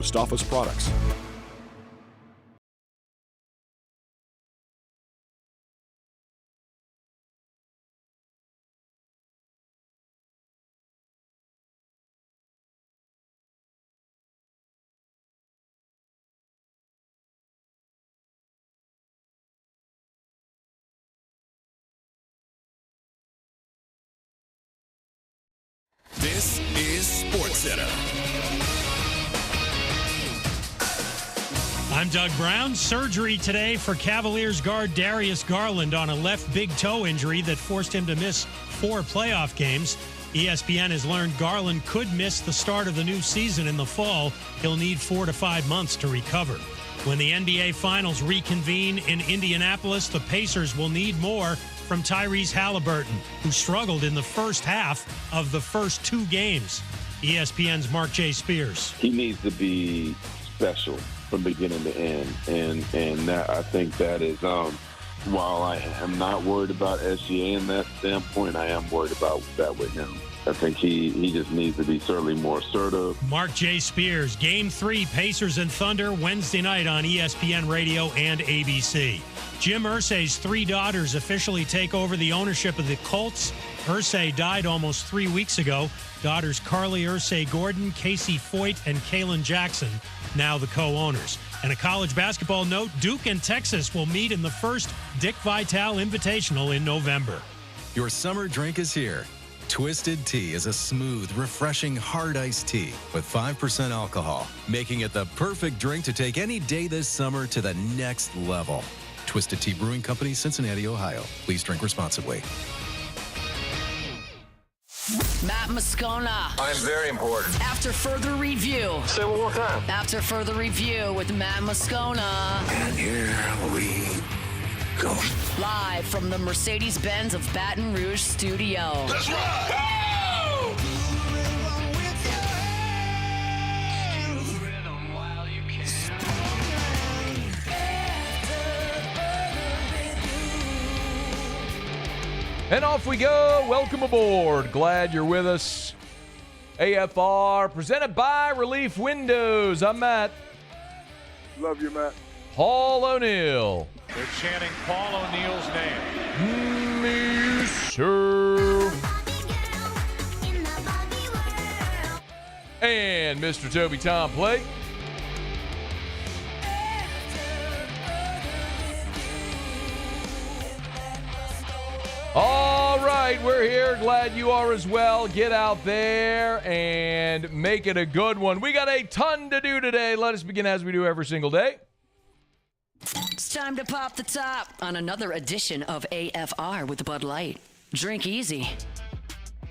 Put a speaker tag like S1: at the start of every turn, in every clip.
S1: Post Office Products.
S2: This is SportsCenter.
S3: I'm Doug Brown. Surgery today for Cavaliers guard Darius Garland on a left big toe injury that forced him to miss 4 playoff games. ESPN has learned Garland could miss the start of the new season in the fall. He'll need 4 to 5 months to recover. When the NBA Finals reconvene in Indianapolis, the Pacers will need more from Tyrese Halliburton, who struggled in the first half of the first 2 games. ESPN's Mark J. Spears.
S4: He needs to be special from beginning to end, and that, I think that is, while I am not worried about SGA in that standpoint, I am worried about that with him. I think he just needs to be certainly more assertive.
S3: Mark J. Spears, Game 3, Pacers and Thunder, Wednesday night on ESPN Radio and ABC. Jim Irsay's 3 daughters officially take over the ownership of the Colts. Irsay died almost 3 weeks ago. Daughters Carly Irsay-Gordon, Casey Foyt, and Kaylin Jackson, now the co-owners. And a college basketball note, Duke and Texas will meet in the first Dick Vitale Invitational in November.
S5: Your summer drink is here. Twisted Tea is a smooth, refreshing, hard iced tea with 5% alcohol, making it the perfect drink to take any day this summer to the next level. Twisted Tea Brewing Company, Cincinnati, Ohio. Please drink responsibly.
S6: Matt Moscona.
S7: I'm very important.
S6: After further review.
S7: Say it one more time.
S6: After further review with Matt Moscona.
S7: And here we go.
S6: Live from the Mercedes-Benz of Baton Rouge studio.
S7: Let's ride! Woo!
S8: And off we go. Welcome aboard. Glad you're with us. AFR presented by Relief Windows. I'm Matt.
S4: Love you, Matt.
S8: Paul O'Neill.
S9: They're chanting Paul O'Neill's name.
S8: Me, sir. And Mr. Toby Tom Plate. All right, we're here. Glad you are as well. Get out there and make it a good one. We got a ton to do today. Let us begin as we do every single day.
S6: It's time to pop the top on another edition of AFR with Bud Light. Drink easy.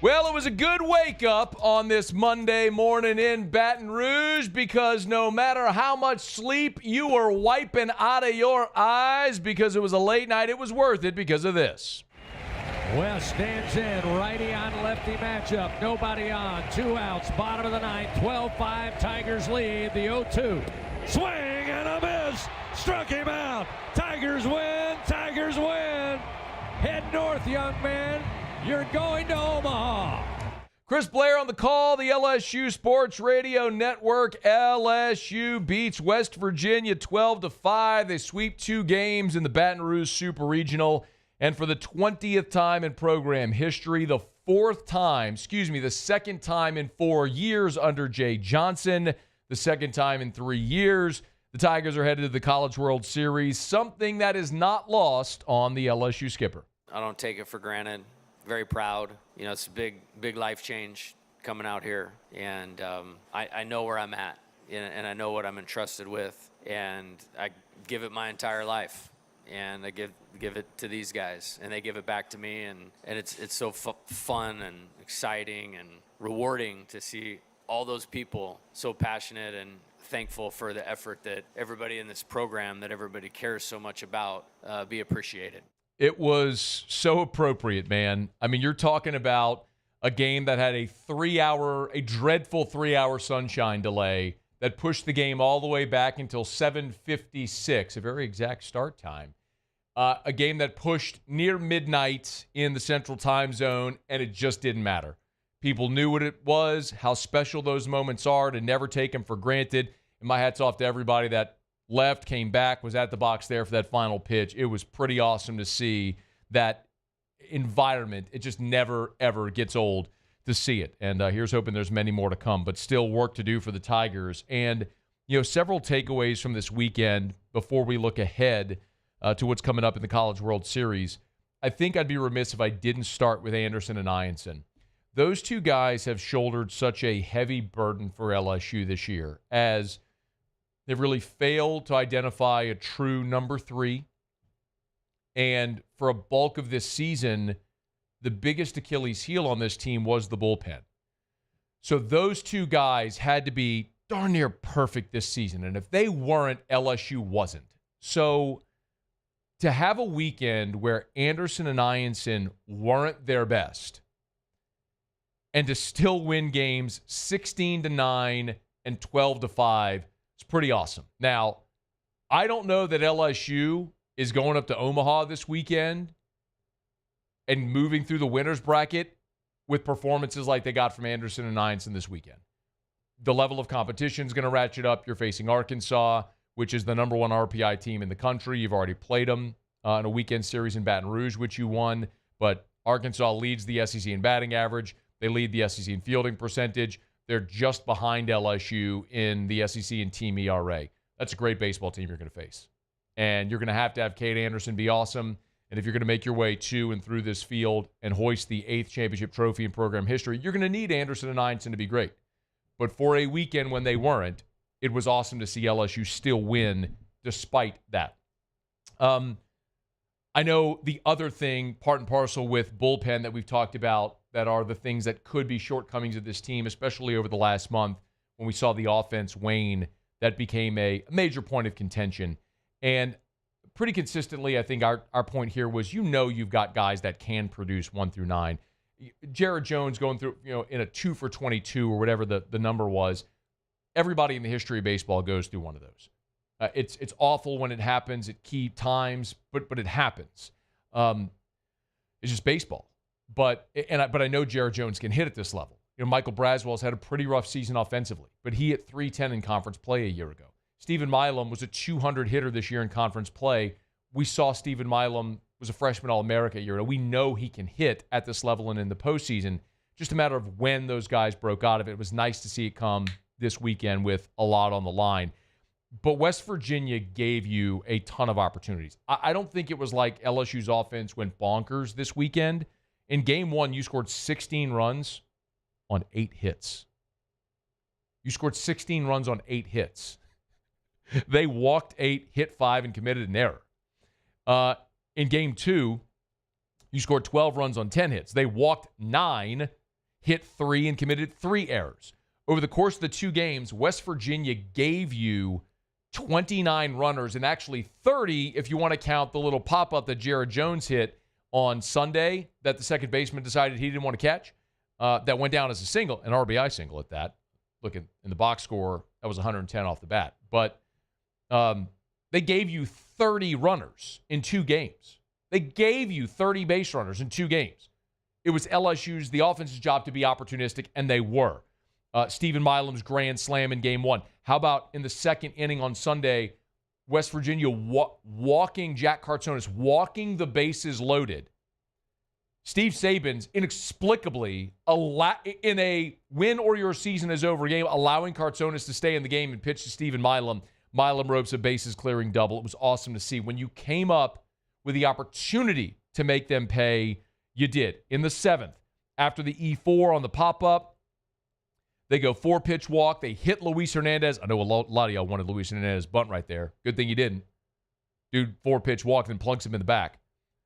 S8: Well, it was a good wake up on this Monday morning in Baton Rouge because no matter how much sleep you were wiping out of your eyes because it was a late night, it was worth it because of this.
S9: West stands in, righty on lefty matchup. Nobody on, 2 outs, bottom of the ninth, 12-5, Tigers lead, the 0-2. Swing and a miss, struck him out. Tigers win, Tigers win. Head north, young man, you're going to Omaha.
S8: Chris Blair on the call, the LSU Sports Radio Network. LSU beats West Virginia 12-5. They sweep 2 games in the Baton Rouge Super Regional. And for the 20th time in program history, the second time in 4 years under Jay Johnson, the second time in 3 years, the Tigers are headed to the College World Series, something that is not lost on the LSU skipper.
S10: I don't take it for granted. Very proud. You know, it's a big life change coming out here. And I know where I'm at, and I know what I'm entrusted with. And I give it my entire life. And I give it to these guys, and they give it back to me, and it's so fun and exciting and rewarding to see all those people so passionate and thankful for the effort that everybody in this program that everybody cares so much about be appreciated.
S8: It was so appropriate, man. I mean, you're talking about a game that had a dreadful 3-hour sunshine delay that pushed the game all the way back until 7:56, a very exact start time. A game that pushed near midnight in the Central Time Zone, and it just didn't matter. People knew what it was, how special those moments are, to never take them for granted. And my hat's off to everybody that left, came back, was at the box there for that final pitch. It was pretty awesome to see that environment. It just never, ever gets old to see it. And here's hoping there's many more to come, but still work to do for the Tigers. And, several takeaways from this weekend before we look ahead to what's coming up in the College World Series. I think I'd be remiss if I didn't start with Anderson and Ianson. Those two guys have shouldered such a heavy burden for LSU this year, as they've really failed to identify a true number 3. And for a bulk of this season, the biggest Achilles heel on this team was the bullpen. So those two guys had to be darn near perfect this season. And if they weren't, LSU wasn't. So to have a weekend where Anderson and Ianson weren't their best and to still win games 16-9 and 12-5 is pretty awesome. Now, I don't know that LSU is going up to Omaha this weekend and moving through the winner's bracket with performances like they got from Anderson and Ianson this weekend. The level of competition is going to ratchet up. You're facing Arkansas, which is the number 1 RPI team in the country. You've already played them in a weekend series in Baton Rouge, which you won. But Arkansas leads the SEC in batting average. They lead the SEC in fielding percentage. They're just behind LSU in the SEC in team ERA. That's a great baseball team you're going to face. And you're going to have Cade Anderson be awesome. And if you're going to make your way to and through this field and hoist the 8th championship trophy in program history, you're going to need Anderson and Ianson to be great. But for a weekend when they weren't, it was awesome to see LSU still win despite that. I know the other thing, part and parcel with bullpen that we've talked about, that are the things that could be shortcomings of this team, especially over the last month when we saw the offense wane, that became a major point of contention. And pretty consistently, I think our point here was, you've got guys that can produce 1 through 9. Jaire Jones going through, in a 2 for 22 or whatever the number was. Everybody in the history of baseball goes through one of those. It's awful when it happens at key times, but it happens. It's just baseball. But I know Jaire Jones can hit at this level. Michael Braswell's had a pretty rough season offensively, but he hit .310 in conference play a year ago. Stephen Milam was a 200 hitter this year in conference play. We saw Stephen Milam was a freshman All-America a year ago. We know he can hit at this level and in the postseason. Just a matter of when those guys broke out of it. It was nice to see it come this weekend with a lot on the line. But West Virginia gave you a ton of opportunities. I don't think it was like LSU's offense went bonkers this weekend. In game 1, you scored 16 runs on 8 hits. You scored 16 runs on 8 hits. They walked 8, hit 5, and committed an error. In game 2, you scored 12 runs on 10 hits. They walked 9, hit 3, and committed 3 errors. Over the course of the 2 games, West Virginia gave you 29 runners, and actually 30 if you want to count the little pop-up that Jaire Jones hit on Sunday that the second baseman decided he didn't want to catch. That went down as a single, an RBI single at that. Looking in the box score, that was 110 off the bat. But they gave you 30 runners in 2 games. They gave you 30 base runners in 2 games. It was LSU's, the offense's job to be opportunistic, and they were. Stephen Milam's grand slam in game 1. How about in the second inning on Sunday, West Virginia walking Jack Cartsonis, walking the bases loaded. Steve Saban's inexplicably, in a win or your season is over game, allowing Cartsonis to stay in the game and pitch to Stephen Milam. Milam ropes a bases clearing double. It was awesome to see. When you came up with the opportunity to make them pay, you did. In the 7th, after the E4 on the pop-up, they go 4-pitch walk. They hit Luis Hernandez. I know a lot of y'all wanted Luis Hernandez bunt right there. Good thing you didn't. Dude, 4-pitch walk, then plunks him in the back.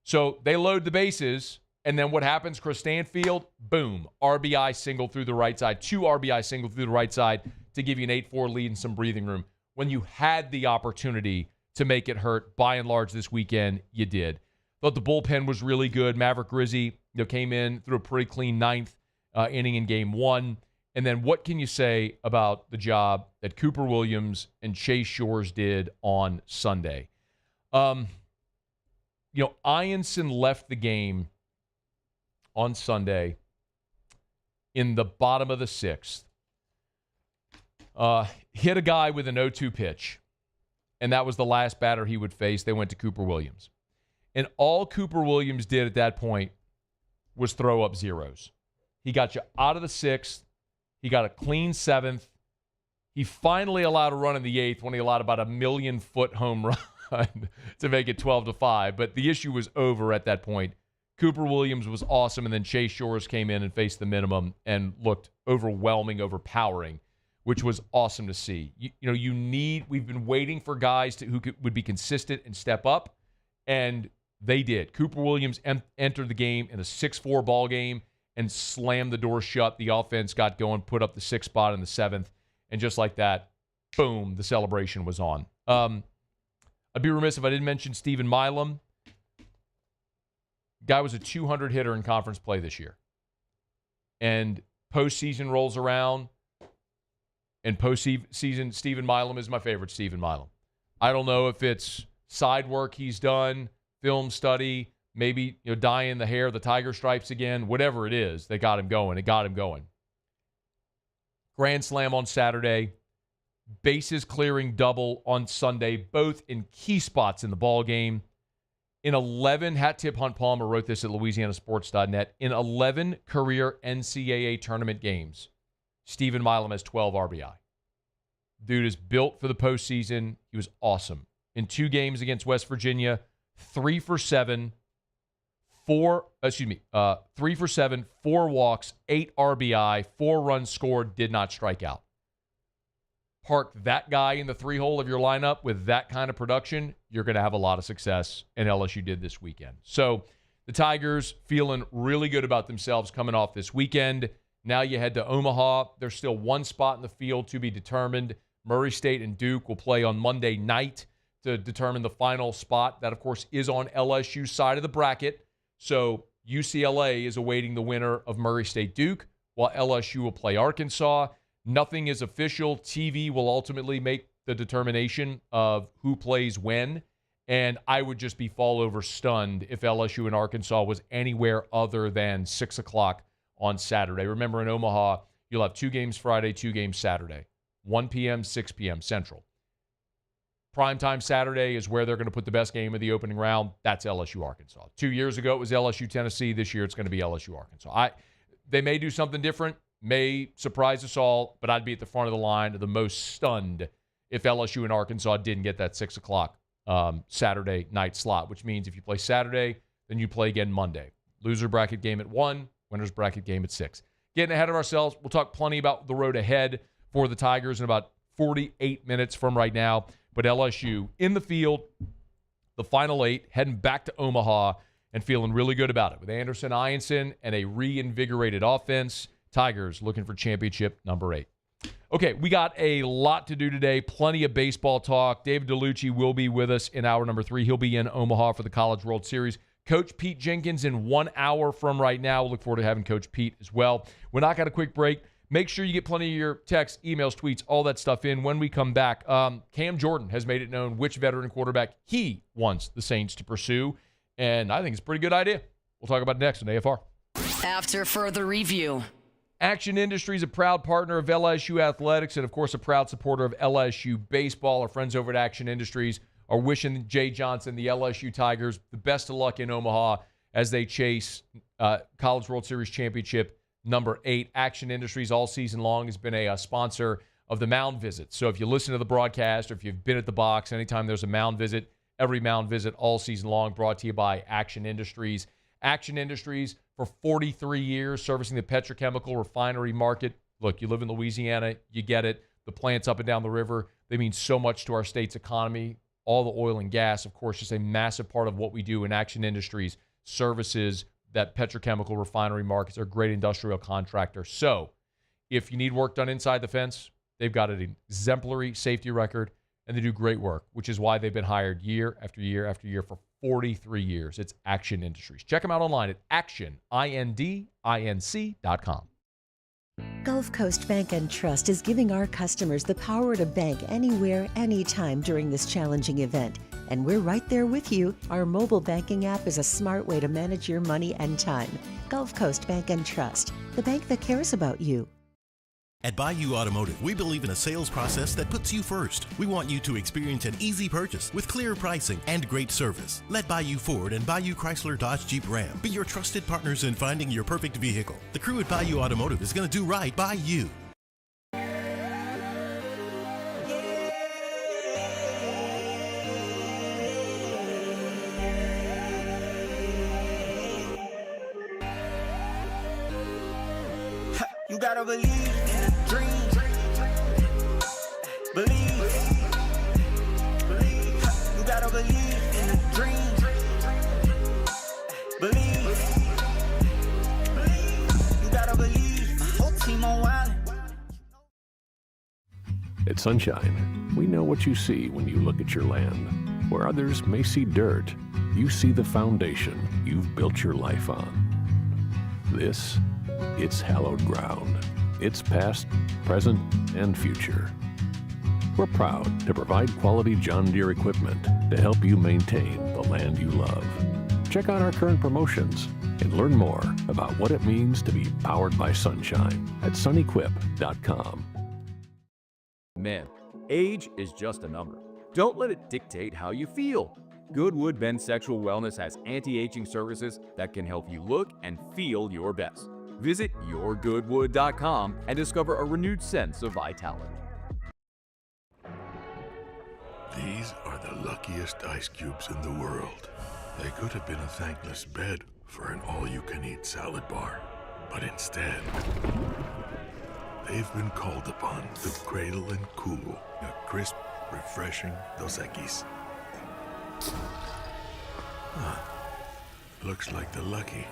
S8: So they load the bases, and then what happens? Chris Stanfield, boom, RBI single through the right side. 2 RBI single through the right side to give you an 8-4 lead and some breathing room. When you had the opportunity to make it hurt, by and large this weekend, you did. Thought the bullpen was really good. Maverick Grizzy came in through a pretty clean 9th inning in game 1. And then what can you say about the job that Cooper Williams and Chase Shores did on Sunday? Ianson left the game on Sunday in the bottom of the 6th. hit a guy with an 0-2 pitch, and that was the last batter he would face. They went to Cooper Williams. And all Cooper Williams did at that point was throw up zeros. He got you out of the 6th. He got a clean 7th. He finally allowed a run in the 8th when he allowed about a 1,000,000-foot home run to make it 12-5. But the issue was over at that point. Cooper Williams was awesome, and then Chase Shores came in and faced the minimum and looked overwhelming, overpowering, which was awesome to see. We've been waiting for guys who would be consistent and step up, and they did. Cooper Williams entered the game in a 6-4 ball game and slammed the door shut. The offense got going, put up the 6th spot in the 7th, and just like that, boom, the celebration was on. I'd be remiss if I didn't mention Stephen Milam. Guy was a 200 hitter in conference play this year. And postseason rolls around, and postseason, Stephen Milam is my favorite Stephen Milam. I don't know if it's side work he's done, film study, maybe dyeing the hair, the tiger stripes again, whatever it is, they got him going. It got him going. Grand slam on Saturday, bases clearing double on Sunday, both in key spots in the ball game. In 11, Hat Tip Hunt Palmer wrote this at LouisianaSports.net. In 11 career NCAA tournament games, Stephen Milam has 12 RBI. Dude is built for the postseason. He was awesome. In 2 games against West Virginia, 3 for 7, 4 walks, 8 RBI, 4 runs scored, did not strike out. Park that guy in the 3-hole of your lineup with that kind of production, you're going to have a lot of success, and LSU did this weekend. So the Tigers feeling really good about themselves coming off this weekend. Now you head to Omaha. There's still 1 spot in the field to be determined. Murray State and Duke will play on Monday night to determine the final spot. That, of course, is on LSU's side of the bracket. So UCLA is awaiting the winner of Murray State-Duke, while LSU will play Arkansas. Nothing is official. TV will ultimately make the determination of who plays when. And I would just be fall over stunned if LSU and Arkansas was anywhere other than 6 o'clock on Saturday. Remember, in Omaha, you'll have 2 games Friday, 2 games Saturday, 1 p.m., 6 p.m. Central. Primetime Saturday is where they're going to put the best game of the opening round. That's LSU Arkansas. 2 years ago, it was LSU Tennessee. This year, it's going to be LSU Arkansas. They may do something different, may surprise us all, but I'd be at the front of the line, the most stunned if LSU and Arkansas didn't get that 6 o'clock Saturday night slot, which means if you play Saturday, then you play again Monday. Loser bracket game at 1, winners bracket game at 6. Getting ahead of ourselves, we'll talk plenty about the road ahead for the Tigers in about 48 minutes from right now. But LSU in the field, the final 8, heading back to Omaha and feeling really good about it. With Anderson Ianson and a reinvigorated offense, Tigers looking for championship number 8. Okay, we got a lot to do today. Plenty of baseball talk. David Dellucci will be with us in hour number 3. He'll be in Omaha for the College World Series. Coach Pete Jenkins in 1 hour from right now. We'll look forward to having Coach Pete as well. We're not got a quick break. Make sure you get plenty of your texts, emails, tweets, all that stuff in. When we come back, Cam Jordan has made it known which veteran quarterback he wants the Saints to pursue, and I think it's a pretty good idea. We'll talk about it next on AFR.
S6: After further review.
S8: Action Industries, a proud partner of LSU Athletics and, of course, a proud supporter of LSU Baseball. Our friends over at Action Industries are wishing Jay Johnson, the LSU Tigers, the best of luck in Omaha as they chase College World Series championship number 8. Action Industries all season long has been a sponsor of the mound visit. So if you listen to the broadcast or if you've been at the box, anytime there's a mound visit, every mound visit all season long, brought to you by Action Industries. Action Industries for 43 years, servicing the petrochemical refinery market. Look, you live in Louisiana, you get it. The plants up and down the river, they mean so much to our state's economy. All the oil and gas, of course, just a massive part of what we do in Action Industries, services that petrochemical refinery markets. Are a great industrial contractor. So if you need work done inside the fence, they've got an exemplary safety record, and they do great work, which is why they've been hired year after year after year for 43 years. It's Action Industries. Check them out online at actionindinc.com.
S1: Gulf Coast Bank and Trust is giving our customers the power to bank anywhere, anytime during this challenging event. And we're right there with you. Our mobile banking app is a smart way to manage your money and time. Gulf Coast Bank and Trust, the bank that cares about you.
S11: At Bayou Automotive, we believe in a sales process that puts you first. We want you to experience an easy purchase with clear pricing and great service. Let Bayou Ford and Bayou Chrysler Dodge Jeep Ram be your trusted partners in finding your perfect vehicle. The crew at Bayou Automotive is going to do right by you.
S12: You gotta believe in a dream. Believe. You gotta believe in a dream. Believe. You gotta believe. My whole team on wild.
S13: At Sunshine, we know what you see when you look at your land. Where others may see dirt, you see the foundation you've built your life on. This, it's hallowed ground. It's past, present, and future. We're proud to provide quality John Deere equipment to help you maintain the land you love. Check out our current promotions and learn more about what it means to be powered by sunshine at sunequip.com.
S14: Man, age is just a number. Don't let it dictate how you feel. Goodwood Men's Sexual Wellness has anti-aging services that can help you look and feel your best. Visit yourgoodwood.com and discover a renewed sense of vitality.
S15: These are the luckiest ice cubes in the world. They could have been a thankless bed for an all-you-can-eat salad bar. But instead, they've been called upon to cradle and cool a crisp, refreshing Dos Equis. Huh. Looks like the lucky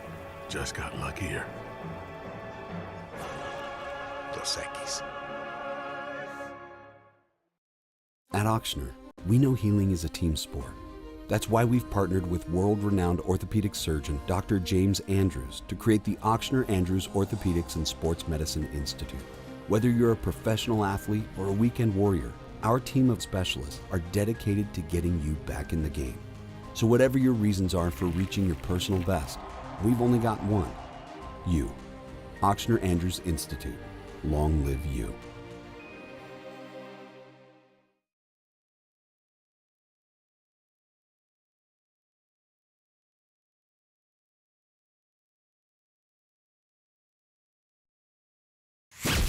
S15: just got luckier. Dos Equis.
S16: At Ochsner, we know healing is a team sport. That's why we've partnered with world-renowned orthopedic surgeon Dr. James Andrews to create the Ochsner Andrews Orthopedics and Sports Medicine Institute. Whether you're a professional athlete or a weekend warrior, our team of specialists are dedicated to getting you back in the game. So whatever your reasons are for reaching your personal best, we've only got one. You. Ochsner Andrews Institute. Long live you.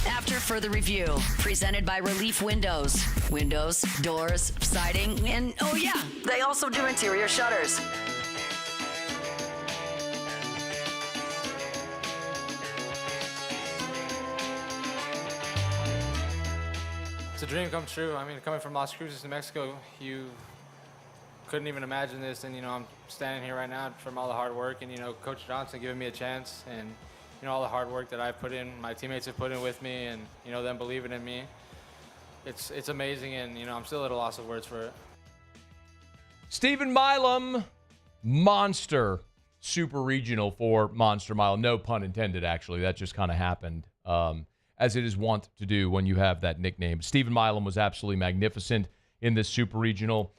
S6: After further review, presented by Relief Windows. Windows, doors, siding, and oh yeah, they also do interior shutters.
S17: It's a dream come true. I mean, coming from Las Cruces, New Mexico, you couldn't even imagine this. And, I'm standing here right now from all the hard work and, Coach Johnson giving me a chance and, all the hard work that I've put in, my teammates have put in with me and, them believing in me. It's amazing and, I'm still at a loss of words for it.
S8: Stephen Milam, monster super regional for Monster Mile. No pun intended, actually. That just kind of happened, as it is wont to do when you have that nickname. Stephen Milam was absolutely magnificent in this super regional.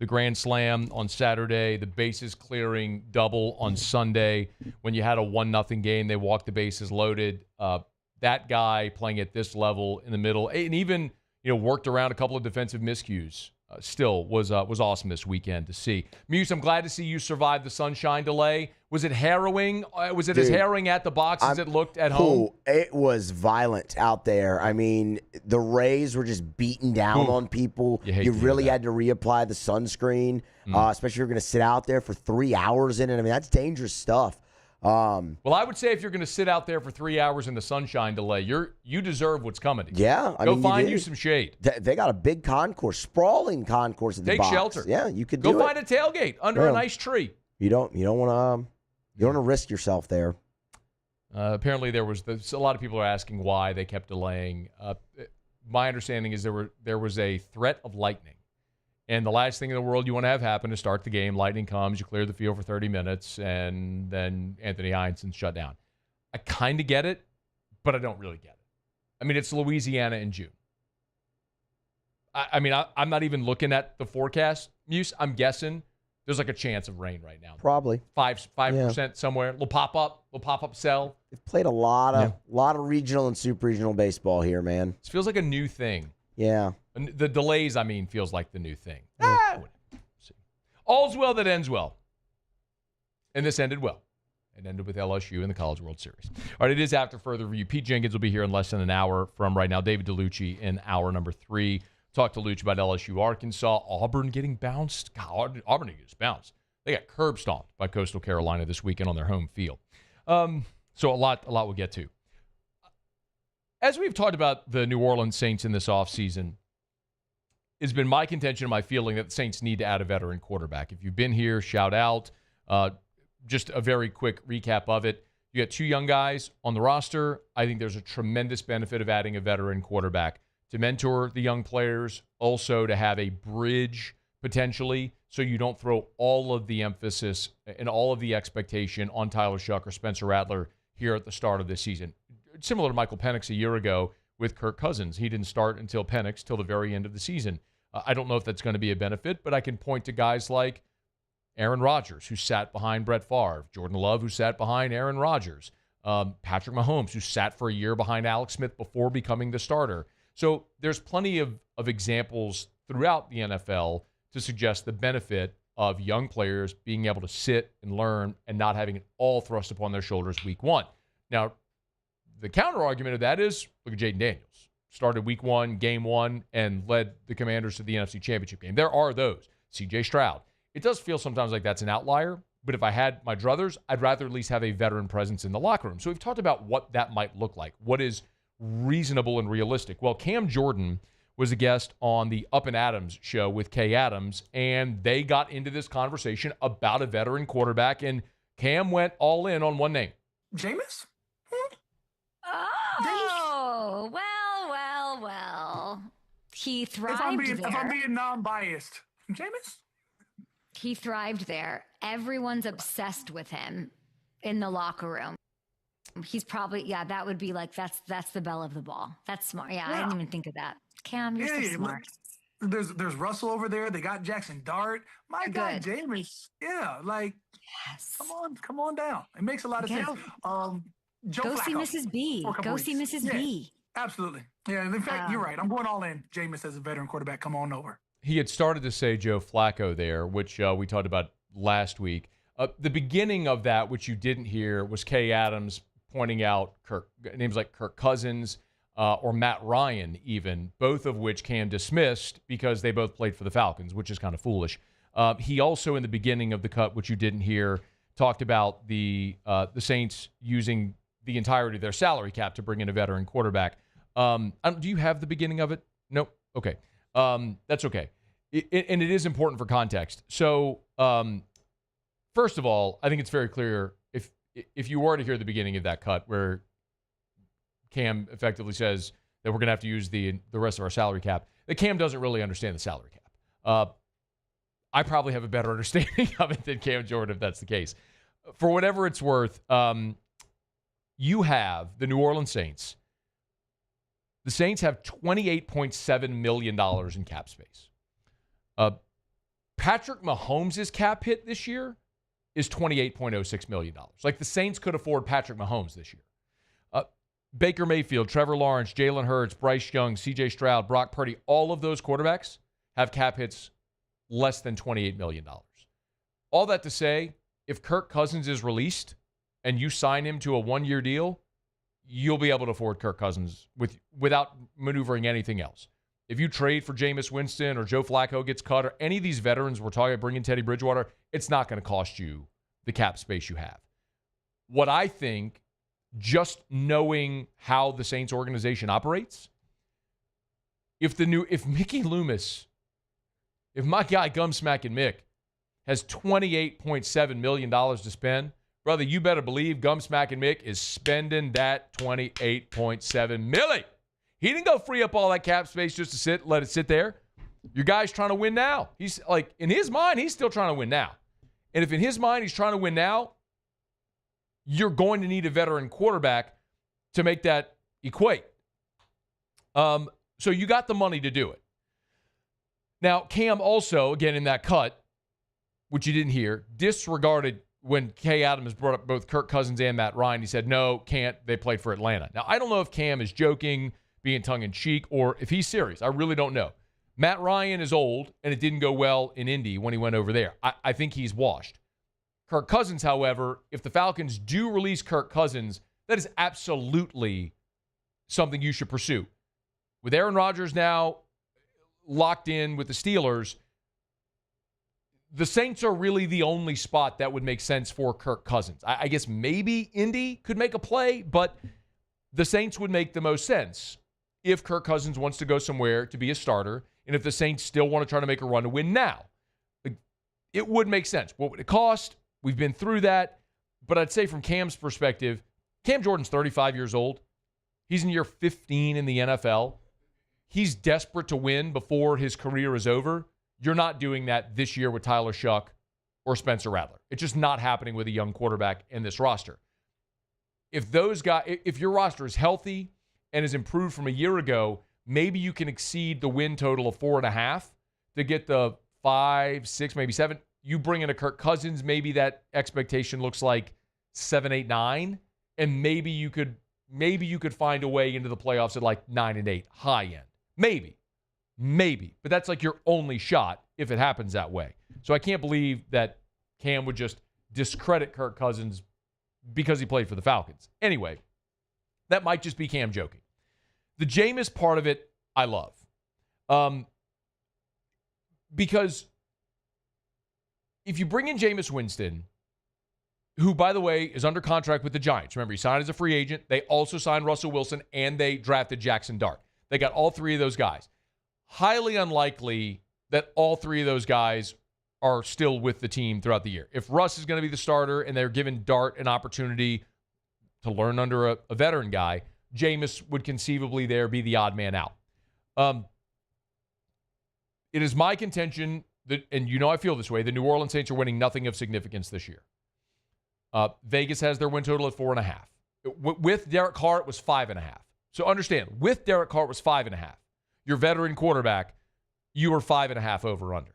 S8: The Grand Slam on Saturday, the bases clearing double on Sunday. When you had a 1-0 game, they walked the bases loaded. That guy playing at this level in the middle, and even worked around a couple of defensive miscues. Still was awesome this weekend to see. Muse, I'm glad to see you survived the sunshine delay. Was it harrowing? Was it as harrowing at the box as it looked at home?
S18: It was violent out there. I mean, the rays were just beating down on people. You really had to reapply the sunscreen, especially if you're going to sit out there for 3 hours in it. I mean, that's dangerous stuff.
S8: Well, I would say if you're going to sit out there for 3 hours in the sunshine delay, you deserve what's coming to you.
S18: Yeah.
S8: Go find you some shade.
S18: They got a big concourse, sprawling concourse at the box.
S8: Take shelter.
S18: Yeah, you could
S8: go find a tailgate under a nice tree.
S18: You don't want to risk yourself there.
S8: Apparently, there was a lot of people are asking why they kept delaying. My understanding is there was a threat of lightning. And the last thing in the world you want to have happen is start the game. Lightning comes, you clear the field for 30 minutes, and then Anthony Heinsohn shut down. I kind of get it, but I don't really get it. I mean, it's Louisiana in June. I'm not even looking at the forecast, Muse. I'm guessing There's like a chance of rain right now.
S18: Probably
S8: 5% somewhere. Little pop up sell.
S18: They've played a lot of regional and super regional baseball here, man.
S8: This feels like a new thing.
S18: Yeah.
S8: The delays, feels like the new thing. All's well that ends well. And this ended well. It ended with LSU in the College World Series. All right, it is after further review. Pete Jenkins will be here in less than an hour from right now. David Dellucci in hour number 3. Talk to Luch about LSU, Arkansas, Auburn getting bounced. God, Auburn gets bounced. They got curb stomped by Coastal Carolina this weekend on their home field. So a lot we'll get to. As we've talked about the New Orleans Saints in this offseason, it's been my contention and my feeling that the Saints need to add a veteran quarterback. If you've been here, shout out. Just a very quick recap of it. You got 2 young guys on the roster. I think there's a tremendous benefit of adding a veteran quarterback to mentor the young players, also to have a bridge potentially so you don't throw all of the emphasis and all of the expectation on Tyler Shuck or Spencer Rattler here at the start of this season. Similar to Michael Penix a year ago with Kirk Cousins. He didn't start until Penix till the very end of the season. I don't know if that's going to be a benefit, but I can point to guys like Aaron Rodgers, who sat behind Brett Favre, Jordan Love, who sat behind Aaron Rodgers, Patrick Mahomes, who sat for a year behind Alex Smith before becoming the starter. So there's plenty of examples throughout the NFL to suggest the benefit of young players being able to sit and learn and not having it all thrust upon their shoulders week 1. Now, the counter argument of that is, look at Jaden Daniels. Started week 1, game 1, and led the Commanders to the NFC Championship game. There are those. C.J. Stroud. It does feel sometimes like that's an outlier, but if I had my druthers, I'd rather at least have a veteran presence in the locker room. So we've talked about what that might look like. What is reasonable and realistic? Well, Cam Jordan was a guest on the Up and Adams show with Kay Adams, and they got into this conversation about a veteran quarterback, and Cam went all in on one name.
S19: Jameis?
S20: Oh, well. He thrived there.
S19: If I'm being non-biased, Jameis?
S20: He thrived there. Everyone's obsessed with him in the locker room. He's probably, that would be like, that's the belle of the ball. That's smart. Yeah, I didn't even think of that. Cam, you're so smart.
S19: There's Russell over there. They got Jackson Dart. My God, Jameis. Yeah, yes. Come on down. It makes a lot of sense.
S20: Go see Mrs. B. Go see Mrs. B.
S19: Absolutely. Yeah, and in fact, you're right. I'm going all in. Jameis as a veteran quarterback. Come on over.
S8: He had started to say Joe Flacco there, which we talked about last week. The beginning of that, which you didn't hear, was Kay Adams pointing out names like Kirk Cousins or Matt Ryan even, both of which Cam dismissed because they both played for the Falcons, which is kind of foolish. He also, in the beginning of the cut, which you didn't hear, talked about the Saints using the entirety of their salary cap to bring in a veteran quarterback. Do you have the beginning of it? Nope. Okay. That's okay. And it is important for context. So, first of all, I think it's very clear if you were to hear the beginning of that cut where Cam effectively says that we're going to have to use the rest of our salary cap, that Cam doesn't really understand the salary cap. I probably have a better understanding of it than Cam Jordan if that's the case. For whatever it's worth, you have the New Orleans Saints. The Saints have $28.7 million in cap space. Patrick Mahomes' cap hit this year is $28.06 million. Like, the Saints could afford Patrick Mahomes this year. Baker Mayfield, Trevor Lawrence, Jalen Hurts, Bryce Young, C.J. Stroud, Brock Purdy, all of those quarterbacks have cap hits less than $28 million. All that to say, if Kirk Cousins is released and you sign him to a one-year deal, you'll be able to afford Kirk Cousins without maneuvering anything else. If you trade for Jameis Winston or Joe Flacco gets cut or any of these veterans we're talking about bringing Teddy Bridgewater, it's not going to cost you the cap space you have. What I think, just knowing how the Saints organization operates, if Mickey Loomis, if my guy Gumsmack and Mick has $28.7 million to spend, brother, you better believe Gumsmack and Mick is spending that $28.7 million. He didn't go free up all that cap space just to let it sit there. Your guy's trying to win now. He's like, in his mind, he's still trying to win now. And if in his mind he's trying to win now, you're going to need a veteran quarterback to make that equate. So you got the money to do it. Now, Cam also, again, in that cut, which you didn't hear, disregarded when Kay Adams brought up both Kirk Cousins and Matt Ryan. He said, no, can't. They played for Atlanta. Now, I don't know if Cam is joking, being tongue-in-cheek, or if he's serious. I really don't know. Matt Ryan is old, and it didn't go well in Indy when he went over there. I think he's washed. Kirk Cousins, however, if the Falcons do release Kirk Cousins, that is absolutely something you should pursue. With Aaron Rodgers now locked in with the Steelers, the Saints are really the only spot that would make sense for Kirk Cousins. I guess maybe Indy could make a play, but the Saints would make the most sense if Kirk Cousins wants to go somewhere to be a starter, and if the Saints still want to try to make a run to win now. It would make sense. What would it cost? We've been through that. But I'd say from Cam's perspective, Cam Jordan's 35 years old. He's in year 15 in the NFL. He's desperate to win before his career is over. You're not doing that this year with Tyler Shuck or Spencer Rattler. It's just not happening with a young quarterback in this roster. If your roster is healthy and is improved from a year ago, maybe you can exceed the win total of 4.5 to get the 5, 6, maybe 7. You bring in a Kirk Cousins, maybe that expectation looks like 7, 8, 9, and maybe you could find a way into the playoffs at like 9 and 8, high end. Maybe. But that's like your only shot if it happens that way. So I can't believe that Cam would just discredit Kirk Cousins because he played for the Falcons. Anyway, that might just be Cam joking. The Jameis part of it, I love. Because if you bring in Jameis Winston, who, by the way, is under contract with the Giants. Remember, he signed as a free agent. They also signed Russell Wilson, and they drafted Jackson Dart. They got all three of those guys. Highly unlikely that all three of those guys are still with the team throughout the year. If Russ is going to be the starter and they're giving Dart an opportunity to learn under a veteran guy, Jameis would conceivably there be the odd man out. It is my contention that, and you know I feel this way, the New Orleans Saints are winning nothing of significance this year. Vegas has their win total at 4.5. With Derek Carr, it was 5.5. So understand, with Derek Carr, it was 5.5. Your veteran quarterback, you were 5.5 over under.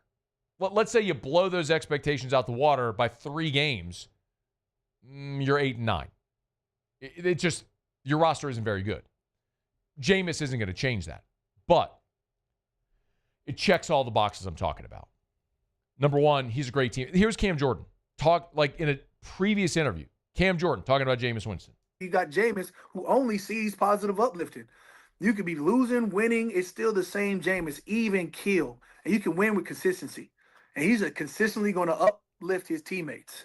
S8: Let's say you blow those expectations out the water by 3 games, you're 8 and 9. It just, your roster isn't very good. Jameis isn't going to change that. But it checks all the boxes I'm talking about. Number one, he's a great team. Here's Cam Jordan. Talk like in a previous interview. Cam Jordan talking about Jameis Winston.
S19: You got Jameis, who only sees positive uplifting. You could be losing, winning. It's still the same Jameis, even kill. And you can win with consistency. And he's consistently going to uplift his teammates.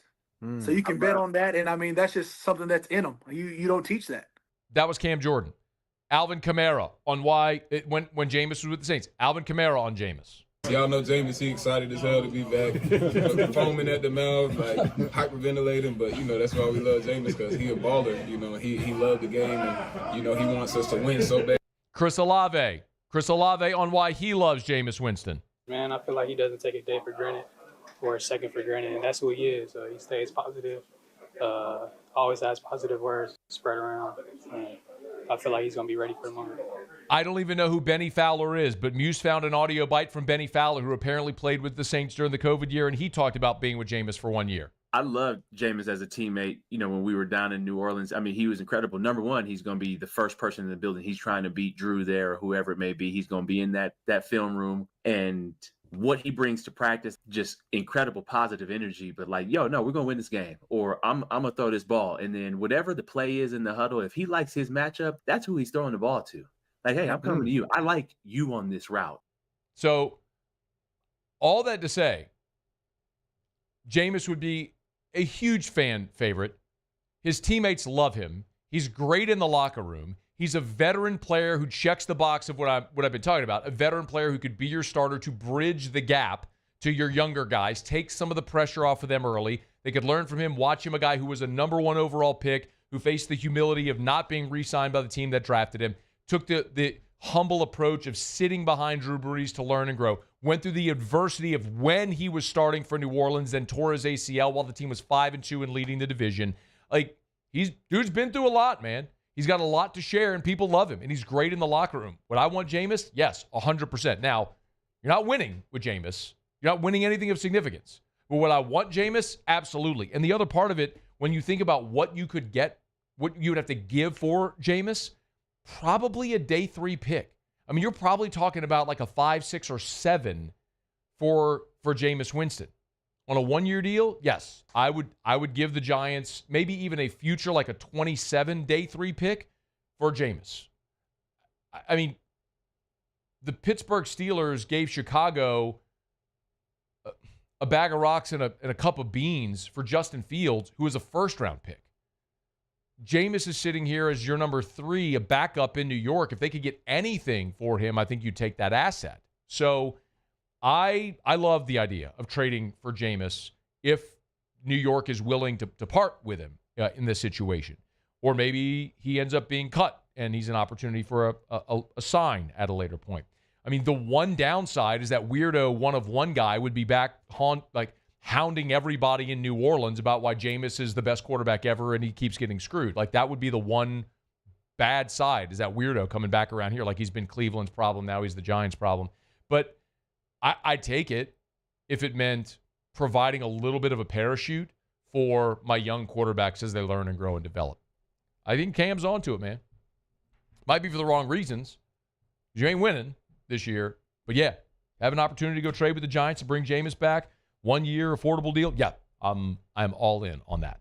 S19: So you can bet on that. And, I mean, that's just something that's in him. You don't teach that.
S8: That was Cam Jordan. Alvin Kamara on why, when Jameis was with the Saints. Alvin Kamara on Jameis.
S21: Y'all know Jameis, he excited as hell to be back. Foaming at the mouth, like hyperventilating. But, that's why we love Jameis, because he a baller. He loved the game, and, he wants us to win so bad.
S8: Chris Olave on why he loves Jameis Winston.
S22: Man, I feel like he doesn't take a day for granted or a second for granted, and that's who he is. He stays positive, always has positive words spread around. And I feel like he's going to be ready for the moment.
S8: I don't even know who Benny Fowler is, but Muse found an audio bite from Benny Fowler, who apparently played with the Saints during the COVID year, and he talked about being with Jameis for 1 year.
S23: I loved Jameis as a teammate, when we were down in New Orleans. I mean, he was incredible. Number one, he's going to be the first person in the building. He's trying to beat Drew there or whoever it may be. He's going to be in that film room. And what he brings to practice, just incredible positive energy. But like, we're going to win this game. Or I'm going to throw this ball. And then whatever the play is in the huddle, if he likes his matchup, that's who he's throwing the ball to. Like, hey, I'm coming to you. I like you on this route.
S8: So all that to say, Jameis would be a huge fan favorite. His teammates love him. He's great in the locker room. He's a veteran player who checks the box of what I've been talking about. A veteran player who could be your starter to bridge the gap to your younger guys, take some of the pressure off of them early. They could learn from him, watch him, a guy who was a number 1 overall pick, who faced the humility of not being re-signed by the team that drafted him, took the humble approach of sitting behind Drew Brees to learn and grow, went through the adversity of when he was starting for New Orleans, then tore his ACL while the team was 5-2 and leading the division. Like, dude's been through a lot, man. He's got a lot to share, and people love him, and he's great in the locker room. Would I want Jameis? Yes, 100%. Now, you're not winning with Jameis. You're not winning anything of significance. But would I want Jameis? Absolutely. And the other part of it, when you think about what you could get, what you would have to give for Jameis, probably a day 3 pick. I mean, you're probably talking about like a 5, 6, or 7 for Jameis Winston. On a 1-year deal, yes, I would give the Giants maybe even a future like a 27 day 3 pick for Jameis. I mean, the Pittsburgh Steelers gave Chicago a bag of rocks and a cup of beans for Justin Fields, who was a first-round pick. Jameis is sitting here as your number 3, a backup in New York. If they could get anything for him, I think you'd take that asset. So I love the idea of trading for Jameis if New York is willing to part with him in this situation. Or maybe he ends up being cut and he's an opportunity for a sign at a later point. I mean, the one downside is that weirdo one-of-one guy would be back hounding everybody in New Orleans about why Jameis is the best quarterback ever and he keeps getting screwed. Like, that would be the one bad side, is that weirdo coming back around here. Like, he's been Cleveland's problem, now he's the Giants' problem. But I'd take it if it meant providing a little bit of a parachute for my young quarterbacks as they learn and grow and develop. I think Cam's onto it, man. Might be for the wrong reasons. You ain't winning this year. But yeah, have an opportunity to go trade with the Giants and bring Jameis back. 1-year affordable deal. Yeah, I'm all in on that.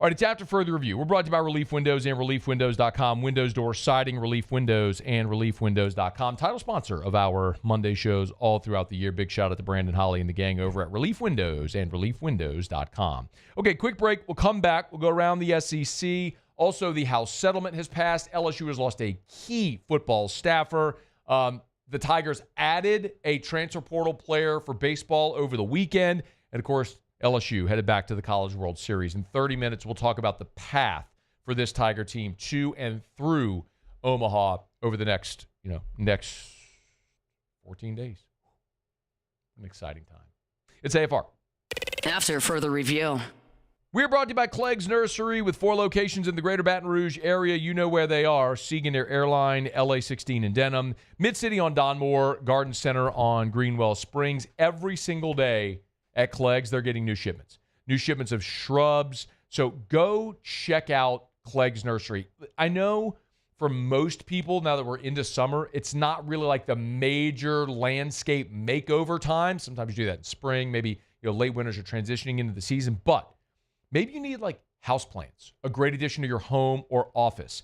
S8: All right, it's after further review. We're brought to you by Relief Windows and ReliefWindows.com. Windows, door, siding, Relief Windows, and ReliefWindows.com. Title sponsor of our Monday shows all throughout the year. Big shout out to Brandon Holly and the gang over at Relief Windows and ReliefWindows.com. Okay, quick break. We'll come back. We'll go around the SEC. Also, the House settlement has passed. LSU has lost a key football staffer. The Tigers added a transfer portal player for baseball over the weekend. And, of course, LSU headed back to the College World Series. In 30 minutes, we'll talk about the path for this Tiger team to and through Omaha over the next 14 days. An exciting time. It's AFR.
S6: After further review.
S8: We're brought to you by Clegg's Nursery with 4 locations in the greater Baton Rouge area. You know where they are. Siegen Air Airline, LA 16 in Denham, Mid-City on Donmore, Garden Center on Greenwell Springs. Every single day at Clegg's, they're getting new shipments. New shipments of shrubs. So go check out Clegg's Nursery. I know for most people, now that we're into summer, it's not really like the major landscape makeover time. Sometimes you do that in spring. Maybe late winters are transitioning into the season. But maybe you need houseplants, a great addition to your home or office.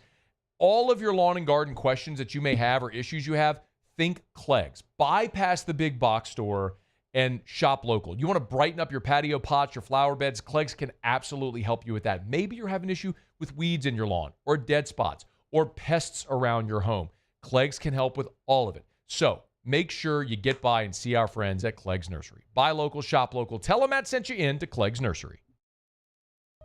S8: All of your lawn and garden questions that you may have or issues you have, think Clegg's. Bypass the big box store and shop local. You want to brighten up your patio pots, your flower beds, Clegg's can absolutely help you with that. Maybe you're having an issue with weeds in your lawn or dead spots or pests around your home. Clegg's can help with all of it. So make sure you get by and see our friends at Clegg's Nursery. Buy local, shop local. Tell them Matt sent you in to Clegg's Nursery.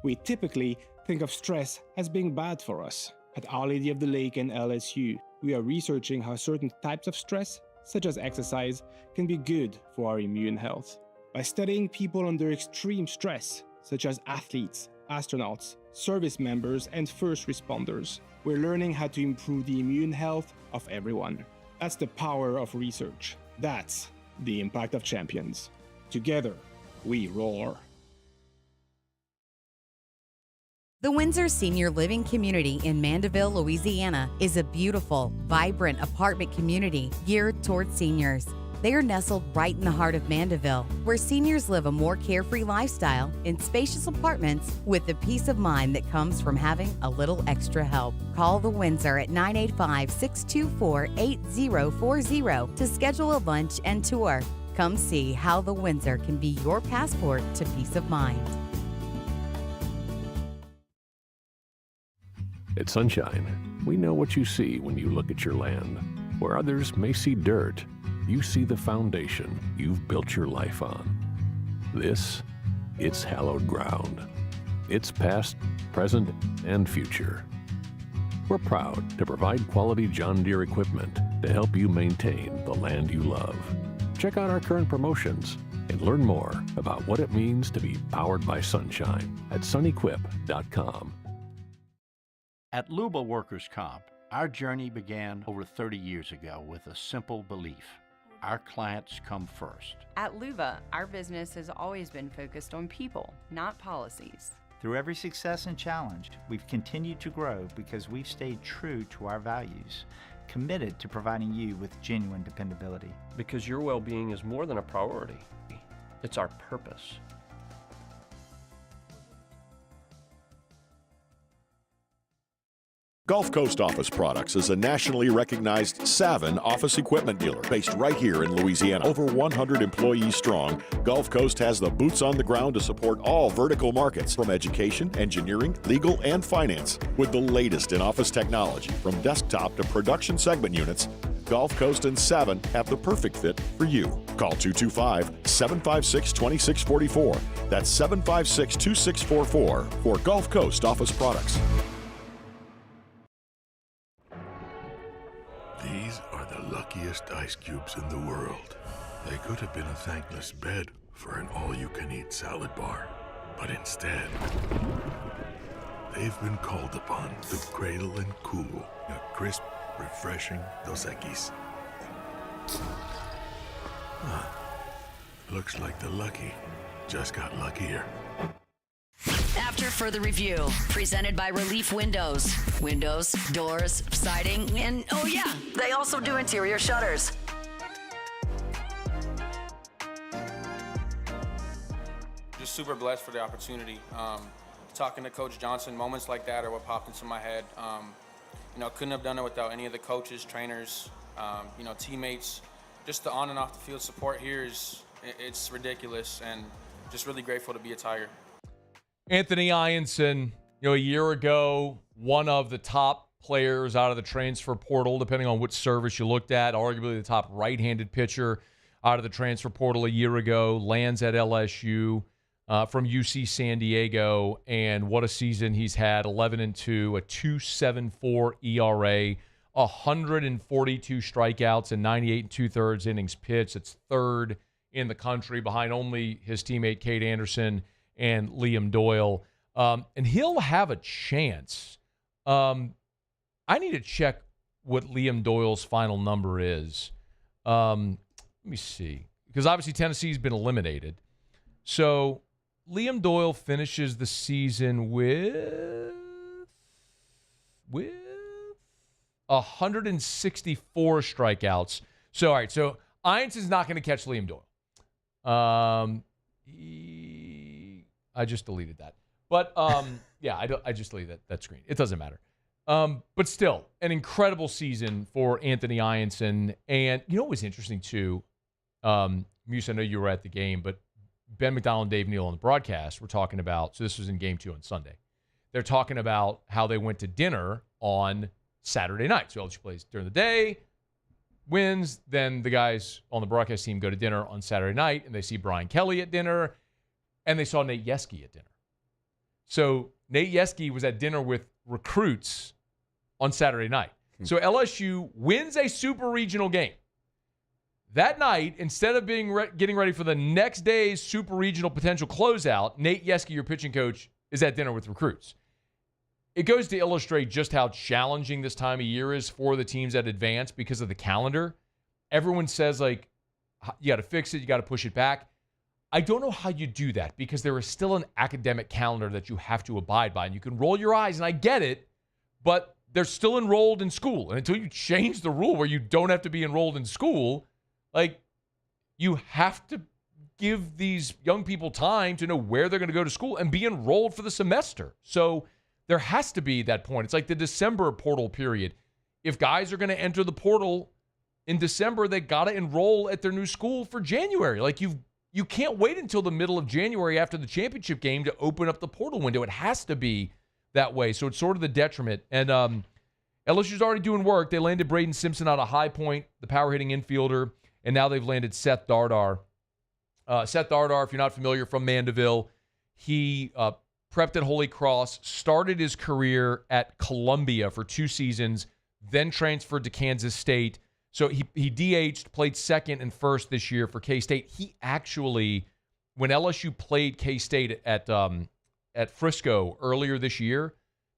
S2: We typically think of stress as being bad for us. At Our Lady of the Lake and LSU, we are researching how certain types of stress, such as exercise, can be good for our immune health. By studying people under extreme stress, such as athletes, astronauts, service members, and first responders, we're learning how to improve the immune health of everyone. That's the power of research. That's the impact of champions. Together, we roar.
S3: The Windsor Senior Living Community in Mandeville, Louisiana is a beautiful, vibrant apartment community geared towards seniors. They are nestled right in the heart of Mandeville, where seniors live a more carefree lifestyle in spacious apartments with the peace of mind that comes from having a little extra help. Call the Windsor at 985-624-8040 to schedule a lunch and tour. Come see how the Windsor can be your passport to peace of mind.
S13: At Sunshine, we know what you see when you look at your land. Where others may see dirt, you see the foundation you've built your life on. This, it's hallowed ground. It's past, present, and future. We're proud to provide quality John Deere equipment to help you maintain the land you love. Check out our current promotions and learn more about what it means to be powered by sunshine at sunequip.com.
S5: At Luba Workers' Comp, our journey began over 30 years ago with a simple belief.
S4: our clients come first.
S7: At Luba, our business has always been focused on people, not policies.
S9: Through every success and challenge, we've continued to grow because we've stayed true to our values, committed to providing you with genuine dependability.
S24: Because your well-being is more than a priority. It's our purpose.
S25: Gulf Coast Office Products is a nationally recognized Savin office equipment dealer based right here in Louisiana. Over 100 employees strong, Gulf Coast has the boots on the ground to support all vertical markets, from education, engineering, legal, and finance. With the latest in office technology, from desktop to production segment units, Gulf Coast and Savin have the perfect fit for you. Call 225-756-2644. That's 756-2644 for Gulf Coast Office Products.
S15: These are the luckiest ice cubes in the world. They could have been a thankless bed for an all-you-can-eat salad bar. But instead, they've been called upon to cradle and cool a crisp, refreshing Dos Equis. Looks like the lucky just got luckier.
S6: After further review, presented by Relief Windows. Windows, doors, siding, and oh yeah, they also do interior shutters.
S17: Just super blessed for the opportunity. Talking to Coach Johnson, moments like that are what popped into my head. Couldn't have done it without any of the coaches, trainers, teammates. Just the on and off the field support here it's ridiculous, and just really grateful to be a Tiger.
S8: Anthony Ianson, a year ago, one of the top players out of the transfer portal, depending on which service you looked at, arguably the top right-handed pitcher out of the transfer portal a year ago, lands at LSU from UC San Diego, and what a season he's had, 11-2, a 2.74 ERA, 142 strikeouts and 98 2/3 innings pitched. It's third in the country behind only his teammate Cade Anderson and Liam Doyle. And he'll have a chance. I need to check what Liam Doyle's final number is. Let me see. Because obviously Tennessee's been eliminated. So Liam Doyle finishes the season with 164 strikeouts. So, all right. So Ianson's not going to catch Liam Doyle. I just deleted that. But, yeah, I just deleted that screen. It doesn't matter. But still, an incredible season for Anthony Ianson. And you know what was interesting, too? Muse, I know you were at the game, but Ben McDonald and Dave Neal on the broadcast were talking about, so this was in Game 2 on Sunday. They're talking about how they went to dinner on Saturday night. So LSU plays during the day, wins, then the guys on the broadcast team go to dinner on Saturday night, and they see Brian Kelly at dinner, and they saw Nate Yeske at dinner. So Nate Yeske was at dinner with recruits on Saturday night. So LSU wins a super regional game. That night, instead of getting ready for the next day's super regional potential closeout, Nate Yeske, your pitching coach, is at dinner with recruits. It goes to illustrate just how challenging this time of year is for the teams that advance because of the calendar. Everyone says, like, you got to fix it, you got to push it back. I don't know how you do that because there is still an academic calendar that you have to abide by. And you can roll your eyes, and I get it, but they're still enrolled in school. And until you change the rule where you don't have to be enrolled in school, like, you have to give these young people time to know where they're going to go to school and be enrolled for the semester. So there has to be that point. It's like the December portal period. If guys are going to enter the portal in December, they got to enroll at their new school for January. Like, you can't wait until the middle of January after the championship game to open up the portal window. It has to be that way. So it's sort of the detriment. And LSU's already doing work. They landed Braden Simpson out of High Point, the power-hitting infielder, and now they've landed Seth Dardar. Seth Dardar, if you're not familiar, from Mandeville, he prepped at Holy Cross, started his career at Columbia for 2 seasons, then transferred to Kansas State. So he DH'd, played second and first this year for K-State. He actually, when LSU played K-State at Frisco earlier this year,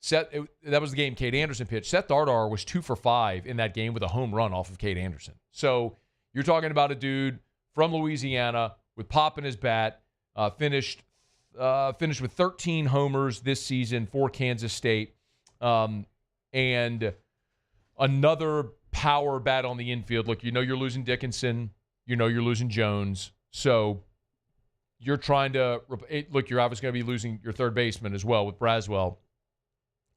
S8: that was the game Cade Anderson pitched. Seth Dardar was 2 for 5 in that game with a home run off of Cade Anderson. So You're talking about a dude from Louisiana with pop in his bat, finished with 13 homers this season for Kansas State, and another power bat on the infield. Look, you're losing Dickinson. You're losing Jones. So you're trying to look. You're obviously going to be losing your third baseman as well with Braswell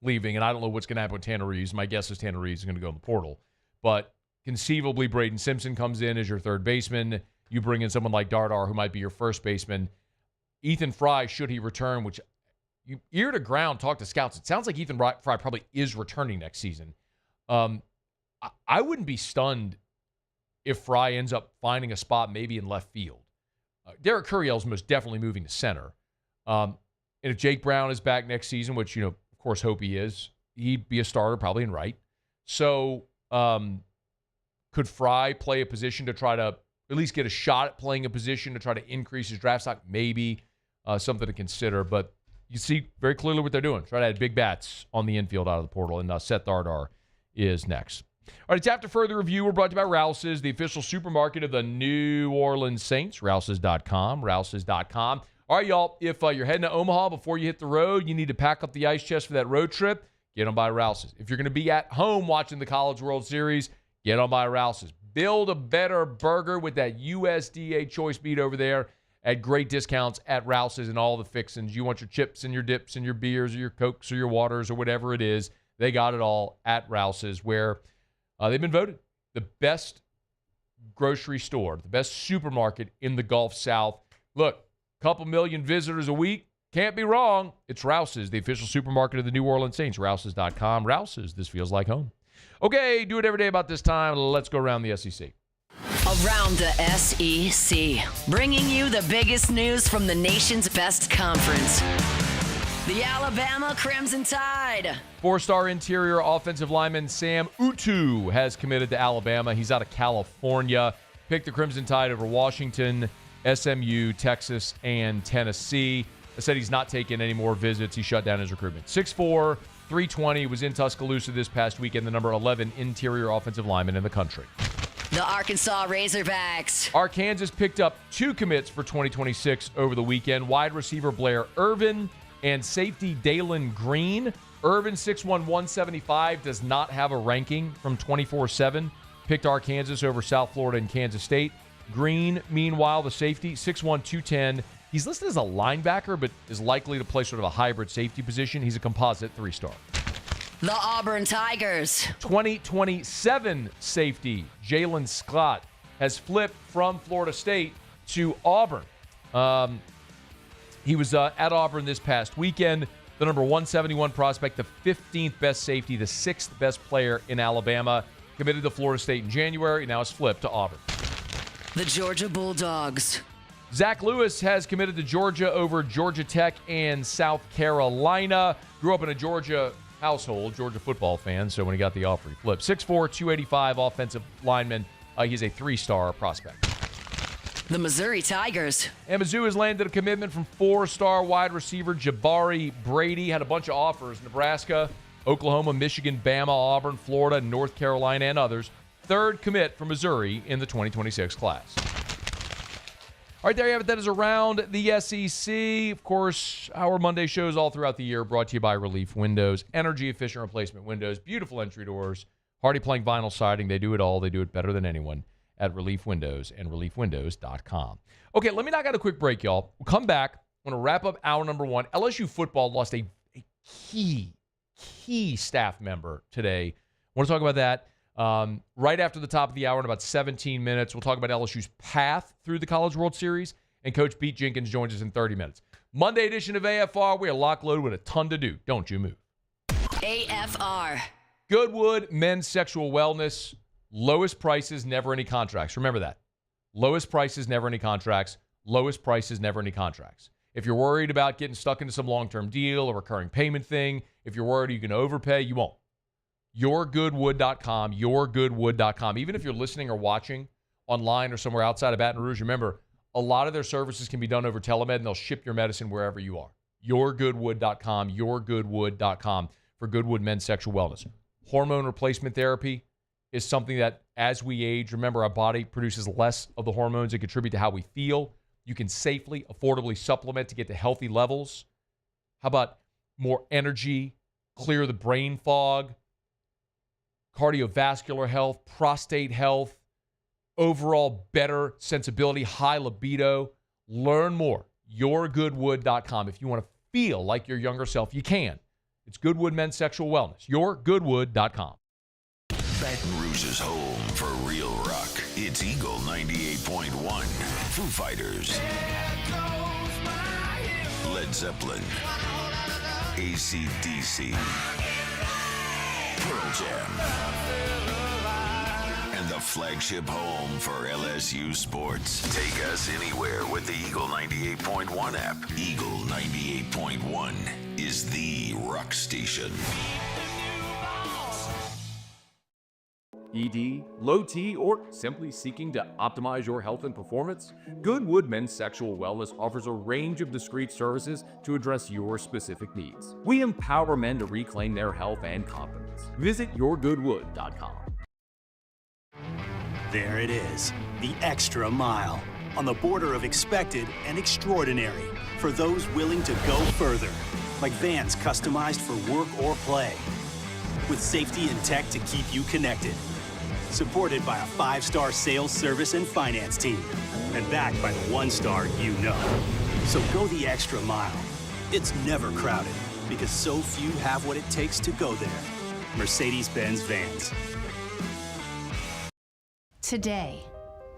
S8: leaving, and I don't know what's going to happen with Tanner Reeves. My guess is Tanner Reeves is going to go in the portal, but conceivably Braden Simpson comes in as your third baseman. You bring in someone like Dardar, who might be your first baseman. Ethan Fry, should he return, which you ear to ground, talk to scouts. It sounds like Ethan Fry probably is returning next season. I wouldn't be stunned if Fry ends up finding a spot maybe in left field. Derek Curiel is most definitely moving to center. And if Jake Brown is back next season, which, of course, hope he is, he'd be a starter probably in right. So could Fry play a position to try to at least get a shot at playing a position to try to increase his draft stock? Maybe something to consider. But you see very clearly what they're doing. Try to add big bats on the infield out of the portal. And Seth Dardar is next. All right, it's After Further Review. We're brought to you by Rouse's, the official supermarket of the New Orleans Saints. Rouse's.com, Rouse's.com. All right, y'all, if you're heading to Omaha before you hit the road, you need to pack up the ice chest for that road trip, get on by Rouse's. If you're going to be at home watching the College World Series, get on by Rouse's. Build a better burger with that USDA choice meat over there at great discounts at Rouse's and all the fixings. You want your chips and your dips and your beers or your Cokes or your waters or whatever it is, they got it all at Rouse's, where they've been voted the best grocery store, the best supermarket in the Gulf South. Look, a couple million visitors a week. Can't be wrong. It's Rouse's, the official supermarket of the New Orleans Saints. Rouse's.com. Rouse's, this feels like home. Okay, do it every day about this time. Let's go around the SEC.
S6: Around the SEC, bringing you the biggest news from the nation's best conference. The Alabama Crimson Tide.
S8: Four-star interior offensive lineman Sam Utu has committed to Alabama. He's out of California. Picked the Crimson Tide over Washington, SMU, Texas, and Tennessee. I said he's not taking any more visits. He shut down his recruitment. 6'4", 320, was in Tuscaloosa this past weekend, the number 11 interior offensive lineman in the country.
S6: The Arkansas Razorbacks.
S8: Arkansas picked up 2 commits for 2026 over the weekend. Wide receiver Blair Irvin and safety Dalen Green. Irvin, 6'1", 175, does not have a ranking from 24/7. Picked Arkansas over South Florida and Kansas State. Green, meanwhile, the safety, 6'1", 210. He's listed as a linebacker, but is likely to play sort of a hybrid safety position. He's a composite 3-star.
S6: The Auburn Tigers.
S8: 2027 safety Jalen Scott has flipped from Florida State to Auburn. He was at Auburn this past weekend, the number 171 prospect, the 15th best safety, the 6th best player in Alabama. Committed to Florida State in January, now has flipped to Auburn.
S6: The Georgia Bulldogs.
S8: Zach Lewis has committed to Georgia over Georgia Tech and South Carolina. Grew up in a Georgia household, Georgia football fan, so when he got the offer, he flipped. 6'4", 285 offensive lineman. He's a 3-star prospect.
S6: The Missouri Tigers.
S8: And Mizzou has landed a commitment from 4-star wide receiver Jabari Brady. Had a bunch of offers: Nebraska, Oklahoma, Michigan, Bama, Auburn, Florida, North Carolina, and others. 3rd commit from Missouri in the 2026 class. All right, there you have it. That is Around the SEC. Of course, our Monday shows all throughout the year brought to you by Relief Windows. Energy-efficient replacement windows, beautiful entry doors, hardy plank vinyl siding. They do it all. They do it better than anyone at Relief Windows and reliefwindows.com. Okay, let me knock out a quick break, y'all. We'll come back. I'm going to wrap up hour number 1. LSU football lost a key staff member today. I want to talk about that right after the top of the hour in about 17 minutes. We'll talk about LSU's path through the College World Series, and Coach Pete Jenkins joins us in 30 minutes. Monday edition of AFR. We are lock loaded with a ton to do. Don't you move.
S6: AFR.
S8: Goodwood Men's Sexual Wellness. Lowest prices, never any contracts. Remember that. Lowest prices, never any contracts. Lowest prices, never any contracts. If you're worried about getting stuck into some long-term deal or recurring payment thing, if you're worried you can overpay, you won't. YourGoodwood.com, YourGoodwood.com. Even if you're listening or watching online or somewhere outside of Baton Rouge, remember, a lot of their services can be done over telemed, and they'll ship your medicine wherever you are. YourGoodwood.com, YourGoodwood.com for Goodwood Men's Sexual Wellness. Hormone replacement therapy, is something that as we age, remember, our body produces less of the hormones that contribute to how we feel. You can safely, affordably supplement to get to healthy levels. How about more energy, clear the brain fog, cardiovascular health, prostate health, overall better sensibility, high libido? Learn more. YourGoodwood.com. If you want to feel like your younger self, you can. It's Goodwood Men's Sexual Wellness. YourGoodwood.com.
S1: Baton Rouge's home for real rock. It's Eagle 98.1. Foo Fighters. Led Zeppelin. AC/DC. Pearl Jam. And the flagship home for LSU sports. Take us anywhere with the Eagle 98.1 app. Eagle 98.1 is the rock station.
S10: ED, low T, or simply seeking to optimize your health and performance? Goodwood Men's Sexual Wellness offers a range of discreet services to address your specific needs. We empower men to reclaim their health and confidence. Visit yourgoodwood.com.
S11: There it is, the extra mile, on the border of expected and extraordinary, for those willing to go further, like vans customized for work or play, with safety and tech to keep you connected. Supported by a 5-star sales, service, and finance team. And backed by the 1-star you know. So go the extra mile. It's never crowded, because so few have what it takes to go there. Mercedes-Benz Vans.
S12: Today,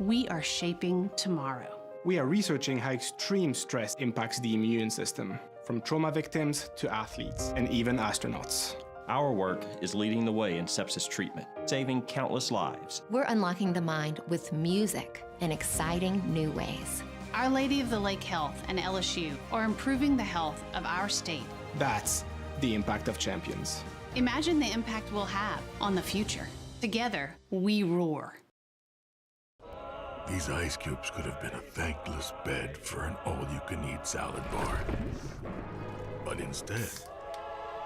S12: we are shaping tomorrow.
S2: We are researching how extreme stress impacts the immune system, from trauma victims to athletes and even astronauts.
S14: Our work is leading the way in sepsis treatment, saving countless lives.
S26: We're unlocking the mind with music in exciting new ways.
S12: Our Lady of the Lake Health and LSU are improving the health of our state.
S2: That's the impact of champions.
S12: Imagine the impact we'll have on the future. Together, we roar.
S15: These ice cubes could have been a thankless bed for an all-you-can-eat salad bar. But instead,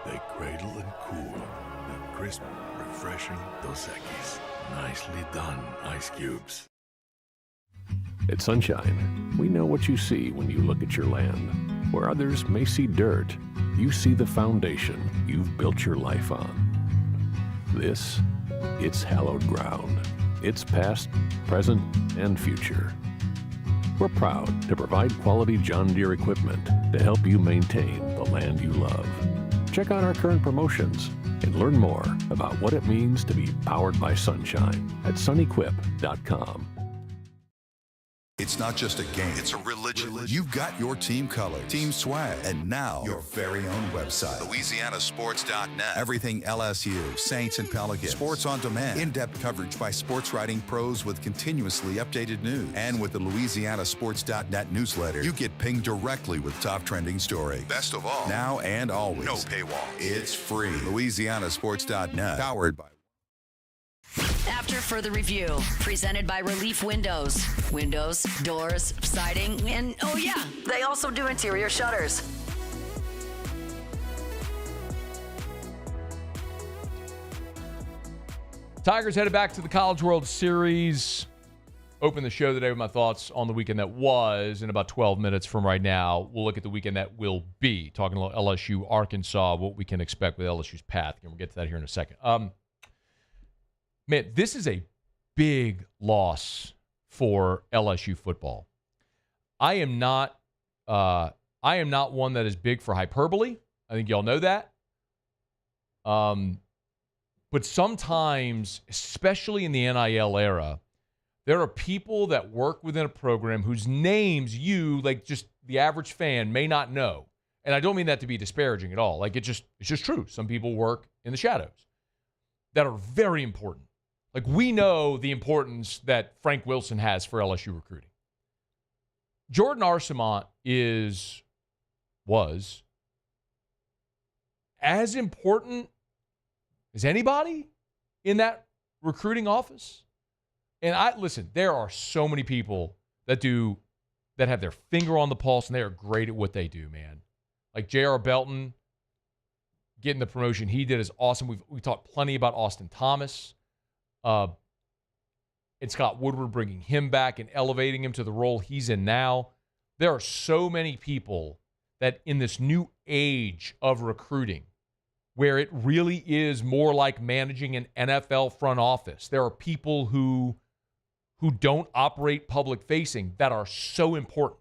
S15: they cradle and cool the crisp, refreshing Dos Equis. Nicely done, ice cubes.
S13: At Sunshine, we know what you see when you look at your land. Where others may see dirt, you see the foundation you've built your life on. This, it's hallowed ground. It's past, present, and future. We're proud to provide quality John Deere equipment to help you maintain the land you love. Check out our current promotions and learn more about what it means to be powered by sunshine at sunequip.com.
S27: It's not just a game, it's a religion. You've got your team colors, team swag, and now your very own website. LouisianaSports.net. Everything LSU, Saints, and Pelicans. Sports on demand. In-depth coverage by sports writing pros with continuously updated news. And with the LouisianaSports.net newsletter, you get pinged directly with top trending stories. Best of all, now and always, no paywall. It's free. LouisianaSports.net. Powered by
S6: After further review, presented by Relief Windows. Windows, doors, siding, and oh yeah, they also do interior shutters.
S8: Tigers headed back to the College World Series. Open the show today with my thoughts on the weekend that was. In about 12 minutes from right now, we'll look at the weekend that will be. Talking about LSU, Arkansas, what we can expect with LSU's path. And we'll get to that here in a second. Man, this is a big loss for LSU football. I am not one that is big for hyperbole. I think y'all know that. But sometimes, especially in the NIL era, there are people that work within a program whose names you, like just the average fan, may not know. And I don't mean that to be disparaging at all. Like it's just true. Some people work in the shadows that are very important. Like, we know the importance that Frank Wilson has for LSU recruiting. Jordan Arcemont was as important as anybody in that recruiting office. And listen, there are so many people that have their finger on the pulse, and they are great at what they do, man. Like Jaire Belton, getting the promotion he did is awesome. We talked plenty about Austin Thomas. and Scott Woodward bringing him back and elevating him to the role he's in now. There are so many people that in this new age of recruiting, where it really is more like managing an NFL front office, there are people who don't operate public-facing that are so important,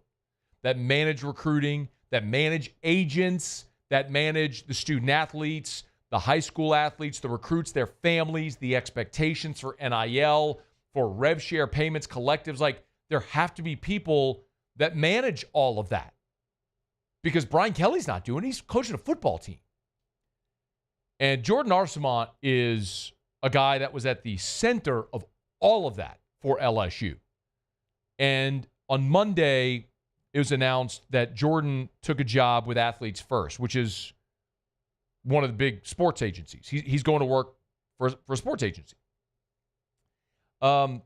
S8: that manage recruiting, that manage agents, that manage the student-athletes, the high school athletes, the recruits, their families, the expectations for NIL, for rev share payments, collectives. Like, there have to be people that manage all of that. Because Brian Kelly's not doing it. He's coaching a football team. And Jordan Arcemont is a guy that was at the center of all of that for LSU. And on Monday, it was announced that Jordan took a job with Athletes First, which is one of the big sports agencies. He's going to work for a sports agency. And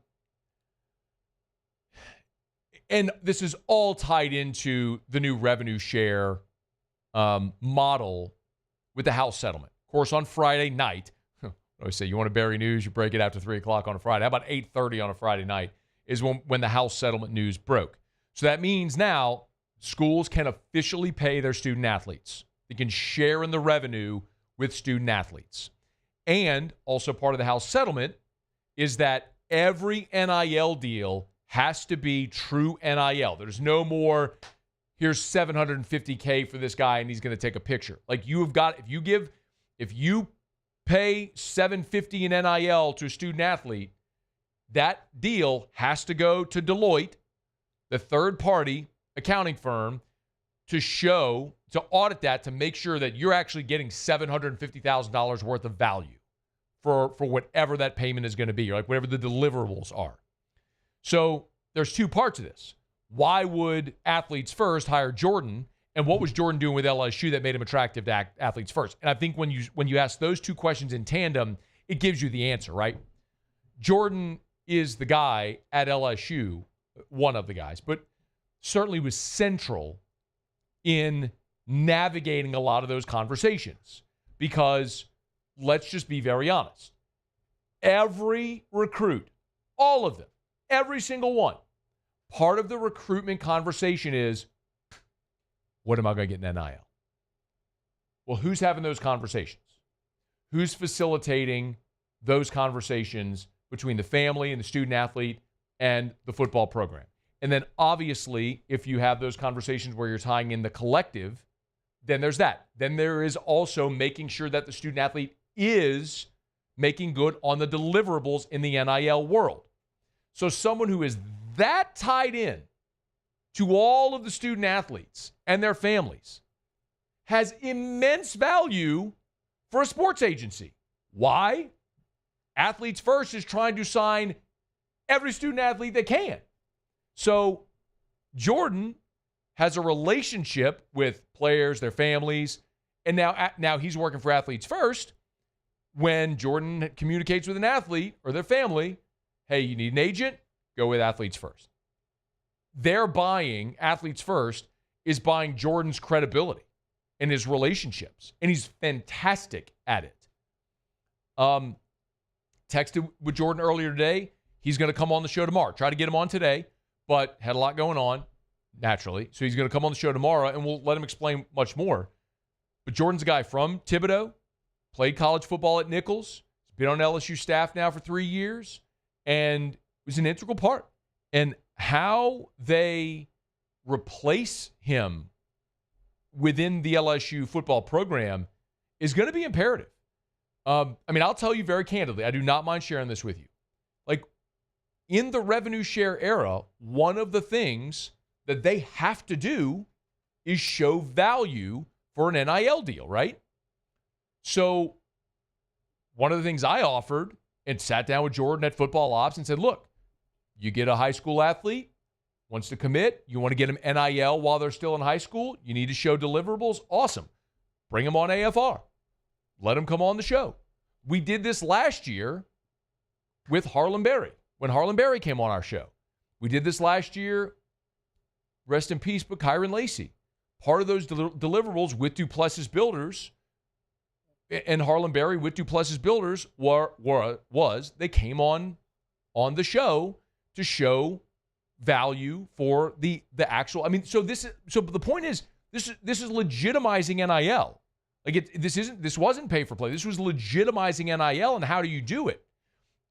S8: this is all tied into the new revenue share model with the House settlement. Of course, on Friday night, I always say you want to bury news, you break it after 3 o'clock on a Friday. How about 8:30 on a Friday night is when the House settlement news broke. So that means now schools can officially pay their student athletes. They can share in the revenue with student athletes. And also part of the House settlement is that every NIL deal has to be true NIL. There's no more, here's $750K for this guy and he's going to take a picture. Like, you have got, if you pay $750 in NIL to a student athlete, that deal has to go to Deloitte, the third party accounting firm, to audit that, to make sure that you're actually getting $750,000 worth of value for whatever that payment is going to be, or like whatever the deliverables are. So there's two parts of this. Why would Athletes First hire Jordan? And what was Jordan doing with LSU that made him attractive to Athletes First? And I think when you ask those two questions in tandem, it gives you the answer, right? Jordan is the guy at LSU, one of the guys, but certainly was central in navigating a lot of those conversations. Because let's just be very honest. Every recruit, all of them, every single one, part of the recruitment conversation is, what am I going to get in NIL? Well, who's having those conversations? Who's facilitating those conversations between the family and the student athlete and the football program? And then obviously, if you have those conversations where you're tying in the collective, then there's that. Then there is also making sure that the student athlete is making good on the deliverables in the NIL world. So someone who is that tied in to all of the student athletes and their families has immense value for a sports agency. Why? Athletes First is trying to sign every student athlete they can. So Jordan has a relationship with players, their families, and now he's working for Athletes First. When Jordan communicates with an athlete or their family, hey, you need an agent? Go with Athletes First. They're buying, Athletes First is buying Jordan's credibility and his relationships, and he's fantastic at it. Texted with Jordan earlier today. He's going to come on the show tomorrow. Try to get him on today, but had a lot going on, naturally. So he's going to come on the show tomorrow, and we'll let him explain much more. But Jordan's a guy from Thibodaux, played college football at Nichols, he's been on LSU staff now for 3 years, and was an integral part. And how they replace him within the LSU football program is going to be imperative. I'll tell you very candidly, I do not mind sharing this with you. Like, in the revenue share era, one of the things that they have to do is show value for an NIL deal, right? So one of the things I offered and sat down with Jordan at Football Ops and said, look, you get a high school athlete, wants to commit, you want to get them NIL while they're still in high school, you need to show deliverables, awesome. Bring them on AFR. Let them come on the show. We did this last year with Harlan Berry, when Harlan Berry came on our show. We did this last year, rest in peace, but Kyron Lacey. Part of those deliverables with Duplessis Builders, and Harlan Berry with Duplessis Builders they came on the show to show value for the actual. I mean, so the point is this is legitimizing NIL. Like this wasn't pay for play. This was legitimizing NIL, and how do you do it?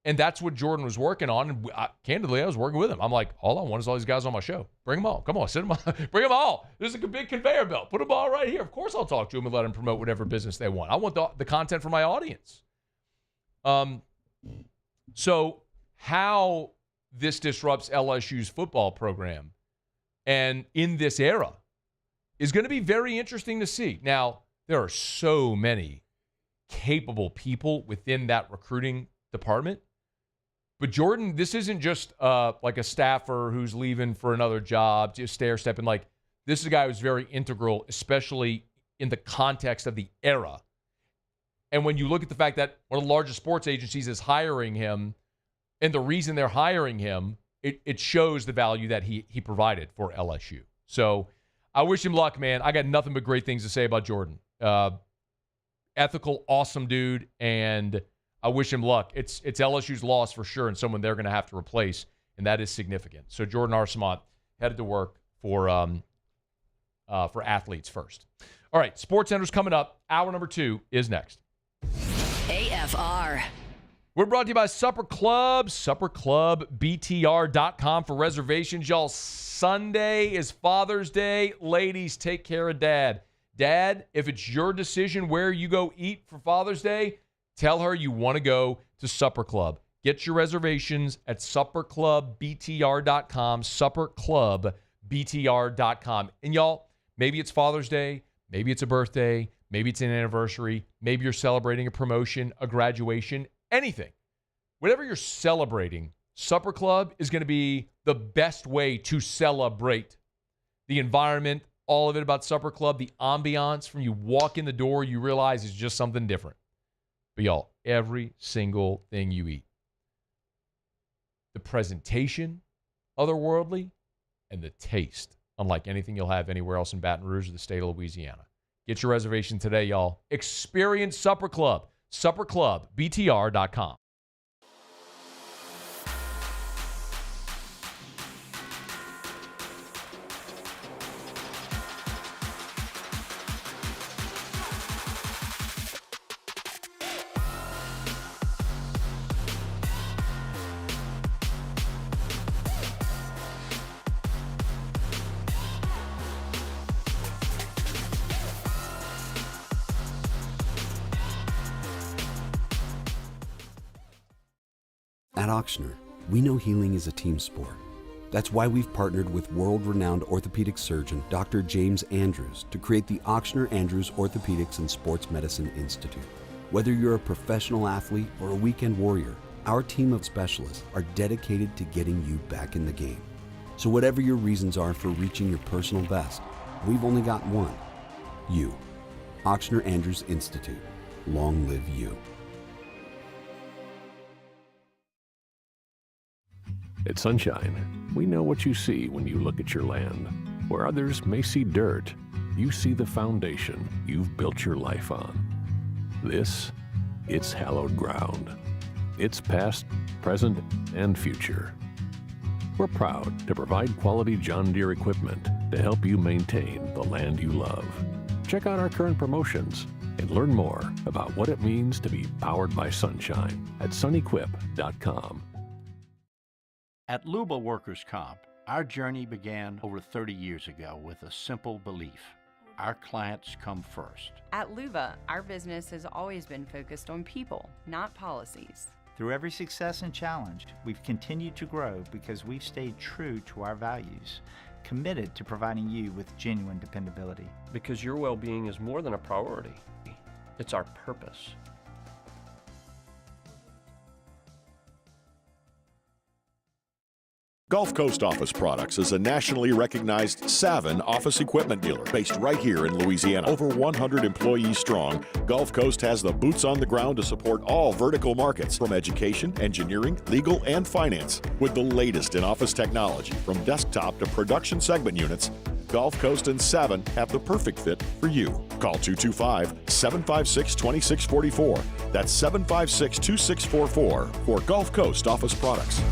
S8: And that's what Jordan was working on. And candidly, I was working with him. I'm like, all I want is all these guys on my show. Bring them all. Come on, sit them all. Bring them all. There's a big conveyor belt. Put them all right here. Of course, I'll talk to them and let them promote whatever business they want. I want the content for my audience. So how this disrupts LSU's football program and in this era is going to be very interesting to see. Now, there are so many capable people within that recruiting department. But Jordan, this isn't just like a staffer who's leaving for another job, just stair-stepping. Like, this is a guy who's very integral, especially in the context of the era. And when you look at the fact that one of the largest sports agencies is hiring him, and the reason they're hiring him, it shows the value that he provided for LSU. So I wish him luck, man. I got nothing but great things to say about Jordan. Ethical, awesome dude, and I wish him luck. It's LSU's loss for sure, and someone they're going to have to replace, and that is significant. So Jordan Arcemont headed to work for athletes first. All right, SportsCenter's coming up. Hour number 2 is next.
S6: AFR.
S8: We're brought to you by Supper Club, supperclubbtr.com for reservations. Y'all, Sunday is Father's Day. Ladies, take care of Dad. Dad, if it's your decision where you go eat for Father's Day, tell her you want to go to Supper Club. Get your reservations at supperclubbtr.com, supperclubbtr.com. And y'all, maybe it's Father's Day, maybe it's a birthday, maybe it's an anniversary, maybe you're celebrating a promotion, a graduation, anything. Whatever you're celebrating, Supper Club is going to be the best way to celebrate. The environment, all of it about Supper Club, the ambiance, from you walk in the door, you realize it's just something different. But y'all, every single thing you eat, the presentation, otherworldly, and the taste, unlike anything you'll have anywhere else in Baton Rouge or the state of Louisiana. Get your reservation today, y'all. Experience Supper Club, supperclubbtr.com.
S16: At Ochsner, we know healing is a team sport. That's why we've partnered with world-renowned orthopedic surgeon Dr. James Andrews to create the Ochsner Andrews Orthopedics and Sports Medicine Institute. Whether you're a professional athlete or a weekend warrior, our team of specialists are dedicated to getting you back in the game. So whatever your reasons are for reaching your personal best, we've only got one: you. Ochsner Andrews Institute. Long live you.
S13: At Sunshine, we know what you see when you look at your land. Where others may see dirt, you see the foundation you've built your life on. It's hallowed ground. It's past, present, and future. We're proud to provide quality John Deere equipment to help you maintain the land you love. Check out our current promotions and learn more about what it means to be powered by sunshine at sunequip.com.
S4: At Luba Workers' Comp, our journey began over 30 years ago with a simple belief: our clients come first.
S7: At Luba, our business has always been focused on people, not policies.
S9: Through every success and challenge, we've continued to grow because we've stayed true to our values, committed to providing you with genuine dependability.
S24: Because your well-being is more than a priority. It's our purpose.
S25: Gulf Coast Office Products is a nationally recognized Savin office equipment dealer based right here in Louisiana. Over 100 employees strong, Gulf Coast has the boots on the ground to support all vertical markets, from education, engineering, legal, and finance. With the latest in office technology, from desktop to production segment units, Gulf Coast and 7 have the perfect fit for you. Call 225-756-2644. That's 756-2644 for Gulf Coast office products.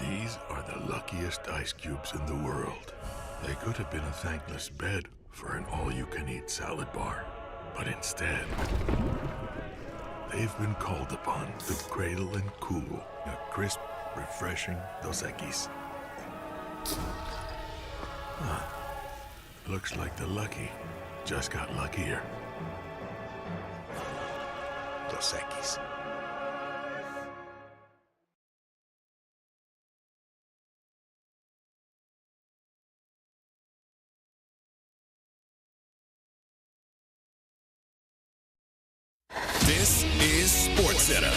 S15: These are the luckiest ice cubes in the world. They could have been a thankless bed for an all-you-can-eat salad bar. But instead, they've been called upon to cradle and cool a crisp, refreshing Dos Equis. Huh. Looks like the lucky just got luckier. Dos Equis.
S3: This is SportsCenter.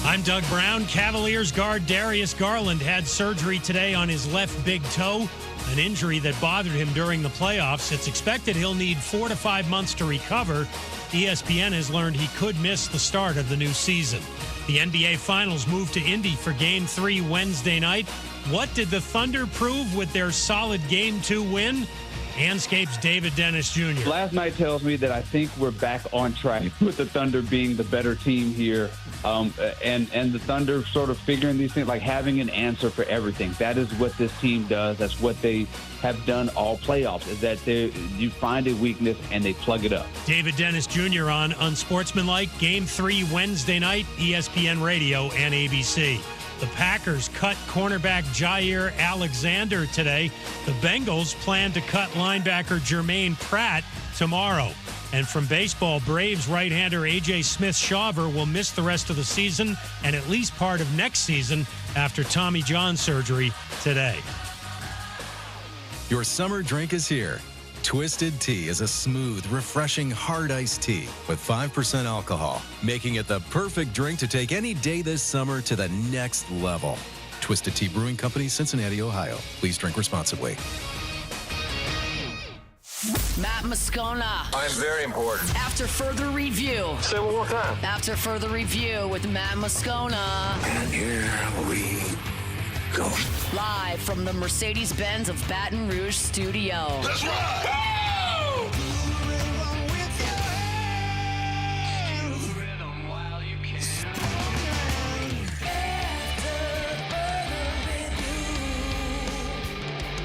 S18: I'm Doug Brown. Cavaliers guard Darius Garland had surgery today on his left big toe, an injury that bothered him during the playoffs. It's expected he'll need 4 to 5 months to recover. ESPN has learned he could miss the start of the new season. The NBA Finals moved to Indy for Game 3 Wednesday night. What did the Thunder prove with their solid Game 2 win? Anscape's David Dennis Jr.
S19: Last night tells me that I think we're back on track with the Thunder being the better team here, and the Thunder sort of figuring these things, like having an answer for everything. That is what this team does. That's what they have done all playoffs, is that you find a weakness and they plug it up.
S18: David Dennis Jr. on Unsportsmanlike, Game 3 Wednesday night, ESPN Radio and ABC. The Packers cut cornerback Jaire Alexander today. The Bengals plan to cut linebacker Jermaine Pratt tomorrow. And from baseball, Braves right-hander A.J. Smith-Shawver will miss the rest of the season and at least part of next season after Tommy John surgery today.
S3: Your summer drink is here. Twisted Tea is a smooth, refreshing, hard iced tea with 5% alcohol, making it the perfect drink to take any day this summer to the next level. Twisted Tea Brewing Company, Cincinnati, Ohio. Please drink responsibly.
S6: Matt Moscona.
S20: I'm very important.
S6: After further review.
S20: Say one more time.
S6: After further review with Matt Moscona.
S20: And here we go.
S6: Live from the Mercedes-Benz of Baton Rouge studio.
S20: Let's rock! Go!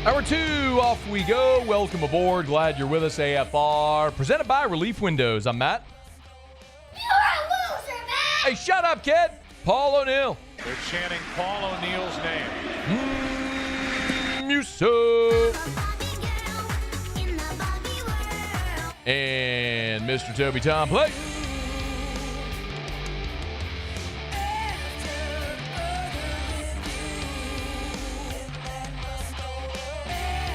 S8: Hour 2, off we go. Welcome aboard. Glad you're with us, AFR. Presented by Relief Windows. I'm Matt.
S21: You're a loser, Matt!
S8: Hey, shut up, kid. Paul O'Neill.
S22: They're chanting Paul O'Neill's name.
S8: Musso. And Mr. Toby Tom Play.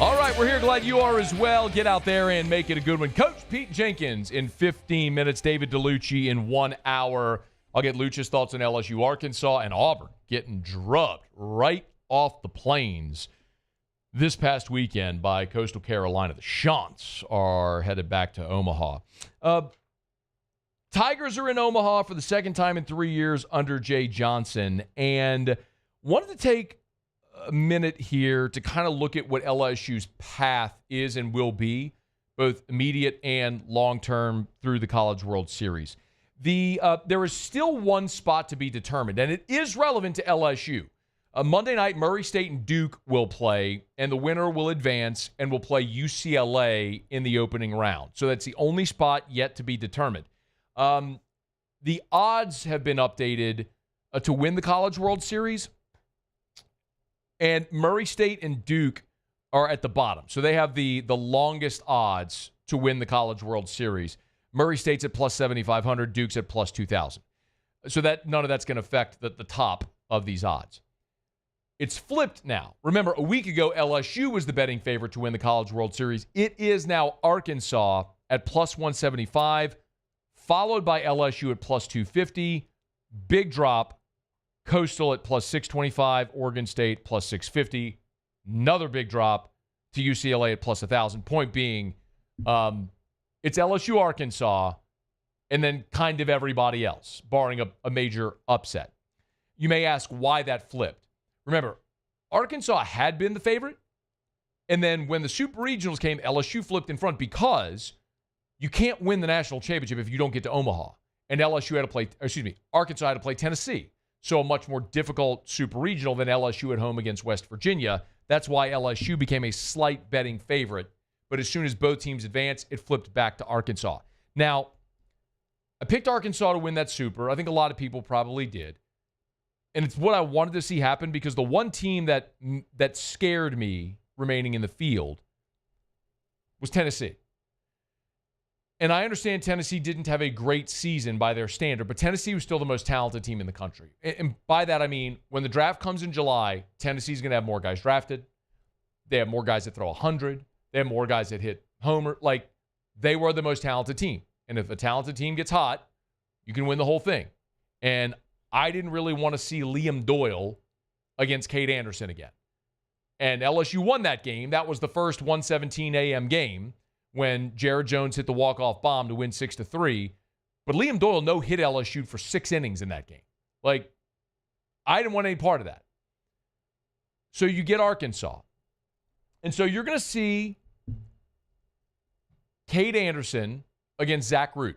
S8: All right, we're here. Glad you are as well. Get out there and make it a good one. Coach Pete Jenkins in 15 minutes. David Dellucci in 1 hour. I'll get Lucha's thoughts on LSU, Arkansas, and Auburn getting drubbed right off the plains this past weekend by Coastal Carolina. The Chants are headed back to Omaha. Tigers are in Omaha for the second time in 3 years under Jay Johnson, and wanted to take a minute here to kind of look at what LSU's path is and will be, both immediate and long-term through the College World Series. There is still one spot to be determined, and it is relevant to LSU. Monday night, Murray State and Duke will play, and the winner will advance and will play UCLA in the opening round. So that's the only spot yet to be determined. The odds have been updated to win the College World Series, and Murray State and Duke are at the bottom. So they have the longest odds to win the College World Series. Murray State's at plus 7,500, Duke's at plus 2,000. So that none of that's going to affect the top of these odds. It's flipped now. Remember, a week ago, LSU was the betting favorite to win the College World Series. It is now Arkansas at plus 175, followed by LSU at plus 250. Big drop. Coastal at plus 625, Oregon State plus 650. Another big drop to UCLA at plus 1,000. Point being, it's LSU, Arkansas, and then kind of everybody else, barring a major upset. you may ask why that flipped. Remember, Arkansas had been the favorite, and then when the Super Regionals came, LSU flipped in front because you can't win the national championship if you don't get to Omaha. And Arkansas had to play Tennessee. So a much more difficult Super Regional than LSU at home against West Virginia. That's why LSU became a slight betting favorite. But as soon as both teams advanced, it flipped back to Arkansas. Now, I picked Arkansas to win that Super. I think a lot of people probably did. And it's what I wanted to see happen because the one team that scared me remaining in the field was Tennessee. And I understand Tennessee didn't have a great season by their standard, but Tennessee was still the most talented team in the country. And by that, I mean, when the draft comes in July, Tennessee's going to have more guys drafted. They have more guys that throw 100. They have more guys that hit homer. Like, they were the most talented team. And if a talented team gets hot, you can win the whole thing. And I didn't really want to see Liam Doyle against Cade Anderson again. And LSU won that game. That was the first 1:17 a.m. game when Jared Jones hit the walk-off bomb to win 6-3. But Liam Doyle no-hit LSU for 6 innings in that game. Like, I didn't want any part of that. So you get Arkansas. And so you're going to see Cade Anderson against Zach Root.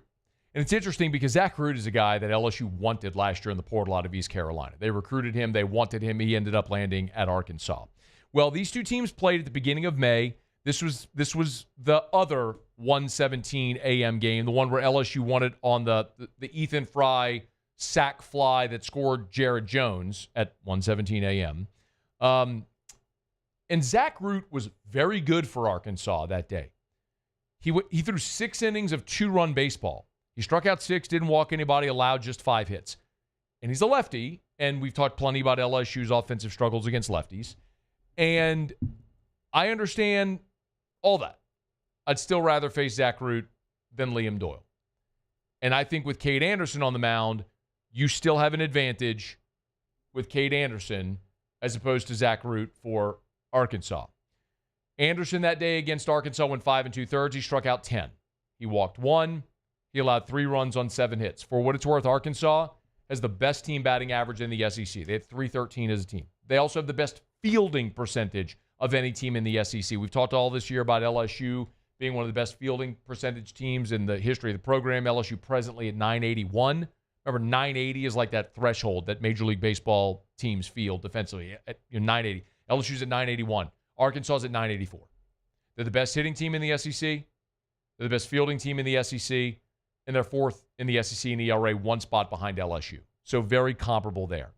S8: And it's interesting because Zach Root is a guy that LSU wanted last year in the portal out of East Carolina. They recruited him. They wanted him. He ended up landing at Arkansas. Well, these two teams played at the beginning of May. This was the other 1:17 a.m. game, the one where LSU won it on the Ethan Fry sack fly that scored Jared Jones at 1:17 a.m. And Zach Root was very good for Arkansas that day. He threw 6 innings of 2-run baseball. He struck out 6, didn't walk anybody, allowed just 5 hits. And he's a lefty, and we've talked plenty about LSU's offensive struggles against lefties. And I understand all that. I'd still rather face Zach Root than Liam Doyle. And I think with Cade Anderson on the mound, you still have an advantage with Cade Anderson as opposed to Zach Root for Arkansas. Anderson that day against Arkansas went 5 2/3. He struck out 10. He walked 1. He allowed 3 runs on 7 hits. For what it's worth, Arkansas has the best team batting average in the SEC. They had 313 as a team. They also have the best fielding percentage of any team in the SEC. We've talked all this year about LSU being one of the best fielding percentage teams in the history of the program. LSU presently at 981. Remember, 980 is like that threshold that Major League Baseball teams field defensively at 980. LSU's at 981. Arkansas's at 984. They're the best hitting team in the SEC. They're the best fielding team in the SEC. And they're 4th in the SEC in ERA, 1 spot behind LSU. So very comparable there.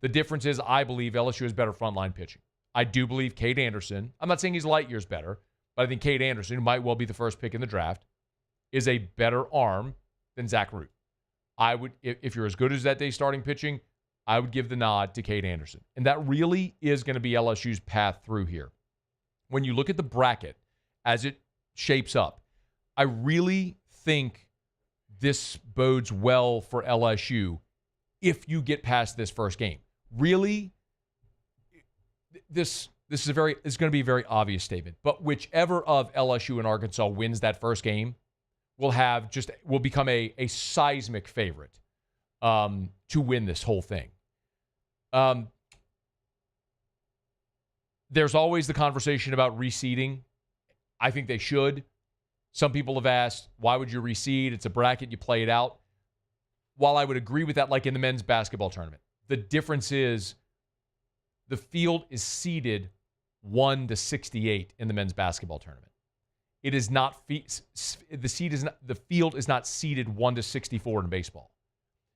S8: The difference is I believe LSU has better frontline pitching. I do believe Cade Anderson, I'm not saying he's light years better, but I think Cade Anderson, who might well be the first pick in the draft, is a better arm than Zach Root. I would, if you're as good as that day starting pitching, I would give the nod to Cade Anderson. And that really is going to be LSU's path through here. When you look at the bracket as it shapes up, I really think this bodes well for LSU if you get past this first game. Really, this is going to be a very obvious statement. But whichever of LSU and Arkansas wins that first game will become a seismic favorite to win this whole thing. There's always the conversation about reseeding. I think they should. Some people have asked, why would you reseed? It's a bracket, you play it out. While I would agree with that, like in the men's basketball tournament, the difference is the field is seeded 1-68 in the men's basketball tournament. It is not the field is not seeded 1-64 in baseball.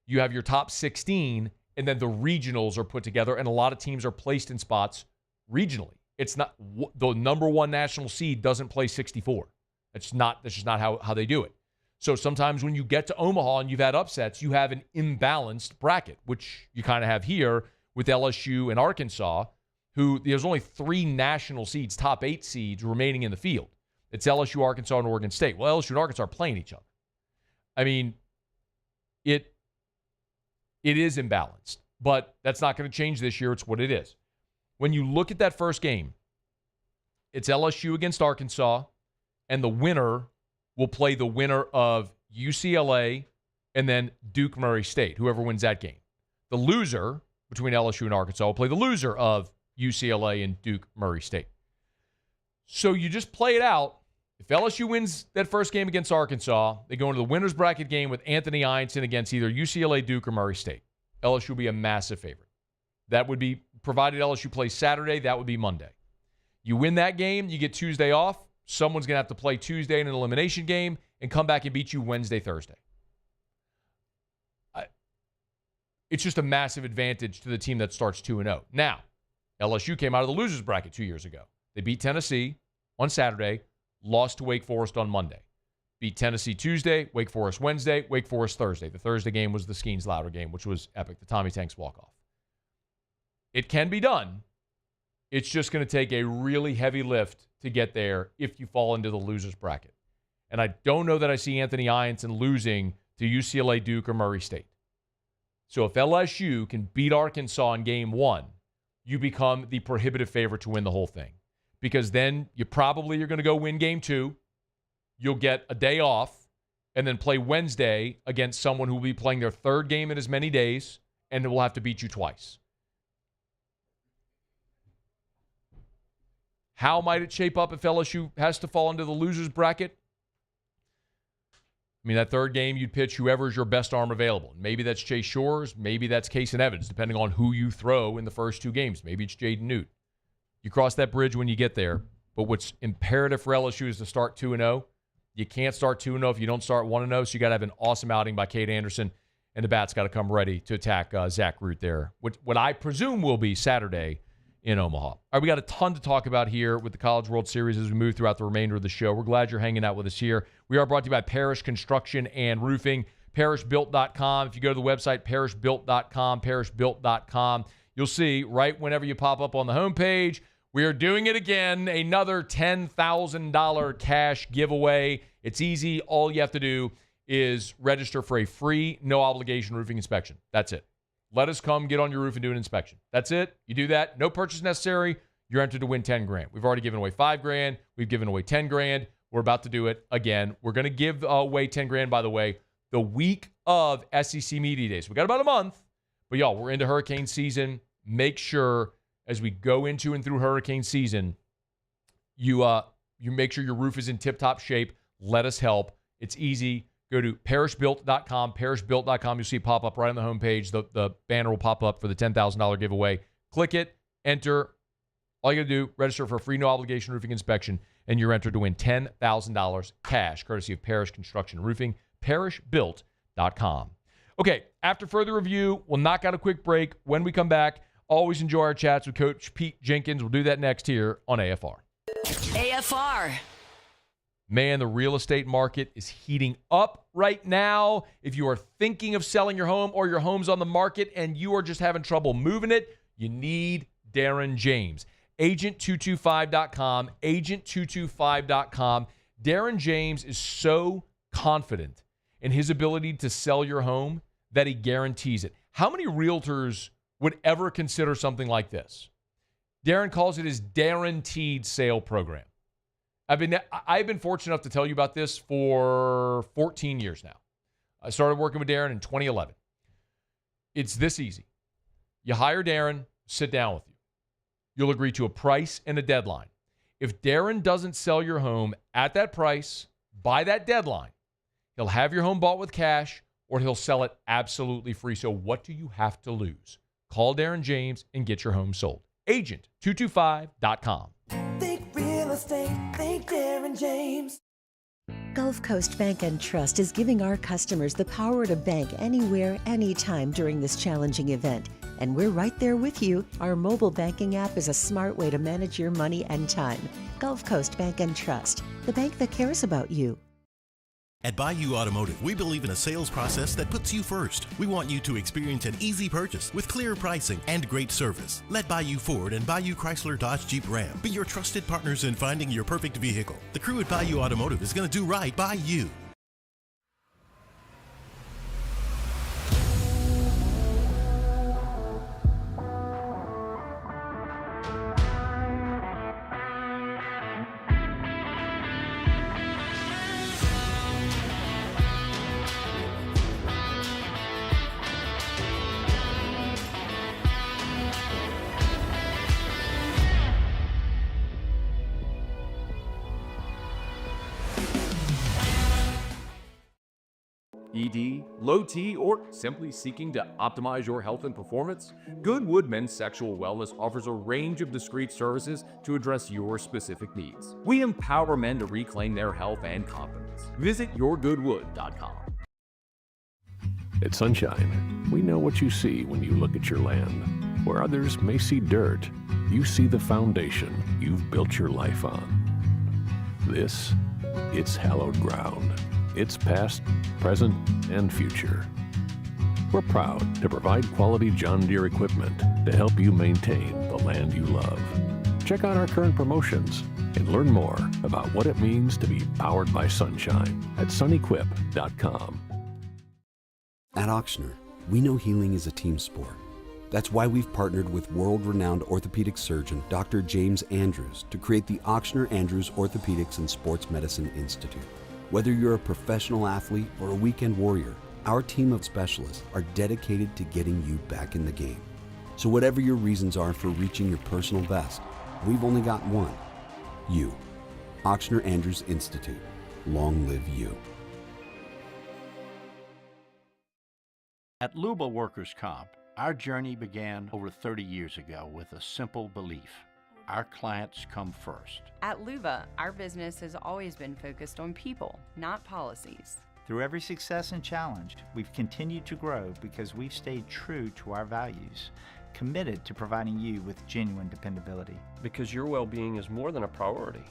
S8: You have your top 16, and then the regionals are put together, and a lot of teams are placed in spots regionally. It's not the number 1 national seed doesn't play 64. That's just not how they do it. So sometimes when you get to Omaha and you've had upsets, you have an imbalanced bracket, which you kind of have here with LSU and Arkansas, who there's only 3 national seeds, top 8 seeds remaining in the field. It's LSU, Arkansas, and Oregon State. Well, LSU and Arkansas are playing each other. I mean, it is imbalanced, but that's not going to change this year. It's what it is. When you look at that first game, it's LSU against Arkansas, and the winner will play the winner of UCLA and then Duke Murray State, whoever wins that game. The loser between LSU and Arkansas will play the loser of UCLA and Duke Murray State. So you just play it out. If LSU wins that first game against Arkansas, they go into the winner's bracket game with Anthony Ianson against either UCLA, Duke, or Murray State. LSU will be a massive favorite. That would be, provided LSU plays Saturday, that would be Monday. You win that game, you get Tuesday off. Someone's going to have to play Tuesday in an elimination game and come back and beat you Wednesday, Thursday. It's just a massive advantage to the team that starts 2-0. Now, LSU came out of the losers bracket 2 years ago. They beat Tennessee on Saturday, lost to Wake Forest on Monday. Beat Tennessee Tuesday, Wake Forest Wednesday, Wake Forest Thursday. The Thursday game was the Skeens-Louder game, which was epic, the Tommy Tanks walk-off. It can be done. It's just going to take a really heavy lift to get there if you fall into the losers bracket. And I don't know that I see Anthony Ianson losing to UCLA, Duke, or Murray State. So if LSU can beat Arkansas in game 1, you become the prohibitive favorite to win the whole thing. Because then you're going to go win game 2. You'll get a day off and then play Wednesday against someone who will be playing their third game in as many days and will have to beat you twice. How might it shape up if LSU has to fall into the losers bracket? I mean, that third game, you'd pitch whoever's your best arm available. Maybe that's Chase Shores. Maybe that's Casey Evans, depending on who you throw in the first 2 games. Maybe it's Jaden Newt. You cross that bridge when you get there. But what's imperative for LSU is to start 2-0. You can't start 2-0 if you don't start 1-0, so you got to have an awesome outing by Cade Anderson, and the bat's got to come ready to attack Zach Root there, what I presume will be Saturday in Omaha. All right, we got a ton to talk about here with the College World Series as we move throughout the remainder of the show. We're glad you're hanging out with us here. We are brought to you by Parish Construction and Roofing, parishbuilt.com. If you go to the website, parishbuilt.com, you'll see right whenever you pop up on the homepage, we are doing it again, another $10,000 cash giveaway. It's easy. All you have to do is register for a free, no-obligation roofing inspection. That's it. Let us come get on your roof and do an inspection. That's it. You do that. No purchase necessary. You're entered to win $10,000. We've already given away $5,000. We've given away $10,000. We're about to do it again. We're going to give away $10,000, by the way, the week of SEC Media Days. We got about a month, but y'all, we're into hurricane season. Make sure as we go into and through hurricane season, you make sure your roof is in tip-top shape. Let us help. It's easy. Go to parishbuilt.com, parishbuilt.com. You'll see it pop up right on the homepage. The banner will pop up for the $10,000 giveaway. Click it, enter. All you got to do, register for a free no-obligation roofing inspection, and you're entered to win $10,000 cash, courtesy of Parish Construction and Roofing, parishbuilt.com. Okay, after further review, we'll knock out a quick break. When we come back, always enjoy our chats with Coach Pete Jenkins. We'll do that next here on AFR.
S6: AFR.
S8: Man, the real estate market is heating up right now. If you are thinking of selling your home or your home's on the market and you are just having trouble moving it, you need Darren James. Agent225.com, agent225.com. Darren James is so confident in his ability to sell your home that he guarantees it. How many realtors would ever consider something like this? Darren calls it his guaranteed sale program. I've been fortunate enough to tell you about this for 14 years now. I started working with Darren in 2011. It's this easy. You hire Darren, sit down with you. You'll agree to a price and a deadline. If Darren doesn't sell your home at that price by that deadline, he'll have your home bought with cash or he'll sell it absolutely free. So what do you have to lose? Call Darren James and get your home sold. Agent225.com.
S1: Think real estate, think Darren James.
S5: Gulf Coast Bank and Trust is giving our customers the power to bank anywhere, anytime during this challenging event. And we're right there with you. Our mobile banking app is a smart way to manage your money and time. Gulf Coast Bank and Trust, the bank that cares about you.
S10: At Bayou Automotive, we believe in a sales process that puts you first. We want you to experience an easy purchase with clear pricing and great service. Let Bayou Ford and Bayou Chrysler Dodge Jeep Ram be your trusted partners in finding your perfect vehicle. The crew at Bayou Automotive is going to do right by you.
S2: ED, low T, or simply seeking to optimize your health and performance? Goodwood Men's Sexual Wellness offers a range of discreet services to address your specific needs. We empower men to reclaim their health and confidence. Visit yourgoodwood.com.
S13: At Sunshine, we know what you see when you look at your land. Where others may see dirt, you see the foundation you've built your life on. This, it's hallowed ground. It's past, present, and future. We're proud to provide quality John Deere equipment to help you maintain the land you love. Check out our current promotions and learn more about what it means to be powered by sunshine at sunequip.com.
S16: At Ochsner, we know healing is a team sport. That's why we've partnered with world-renowned orthopedic surgeon Dr. James Andrews to create the Ochsner Andrews Orthopedics and Sports Medicine Institute. Whether you're a professional athlete or a weekend warrior, our team of specialists are dedicated to getting you back in the game. So whatever your reasons are for reaching your personal best, we've only got one. You. Ochsner Andrews Institute. Long live you.
S4: At Luba Workers' Comp, our journey began over 30 years ago with a simple belief. Our clients come first.
S7: At Luba, our business has always been focused on people, not policies.
S9: Through every success and challenge, we've continued to grow because we've stayed true to our values, committed to providing you with genuine dependability.
S24: Because your well-being is more than a priority.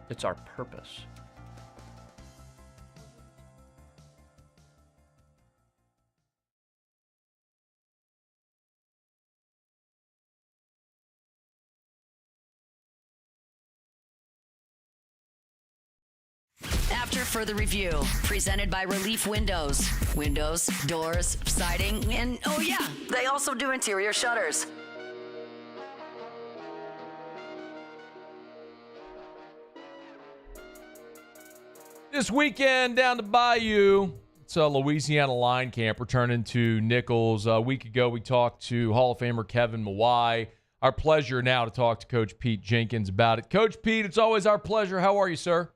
S24: It's our purpose.
S6: After further review, presented by Relief Windows. Windows, doors, siding, and oh yeah, they also do interior shutters.
S8: This weekend down to Bayou, it's a Louisiana line camp returning to Nichols. A week ago, we talked to Hall of Famer Kevin Mawai. Our pleasure now to talk to Coach Pete Jenkins about it. Coach Pete, it's always our pleasure. How are you, sir?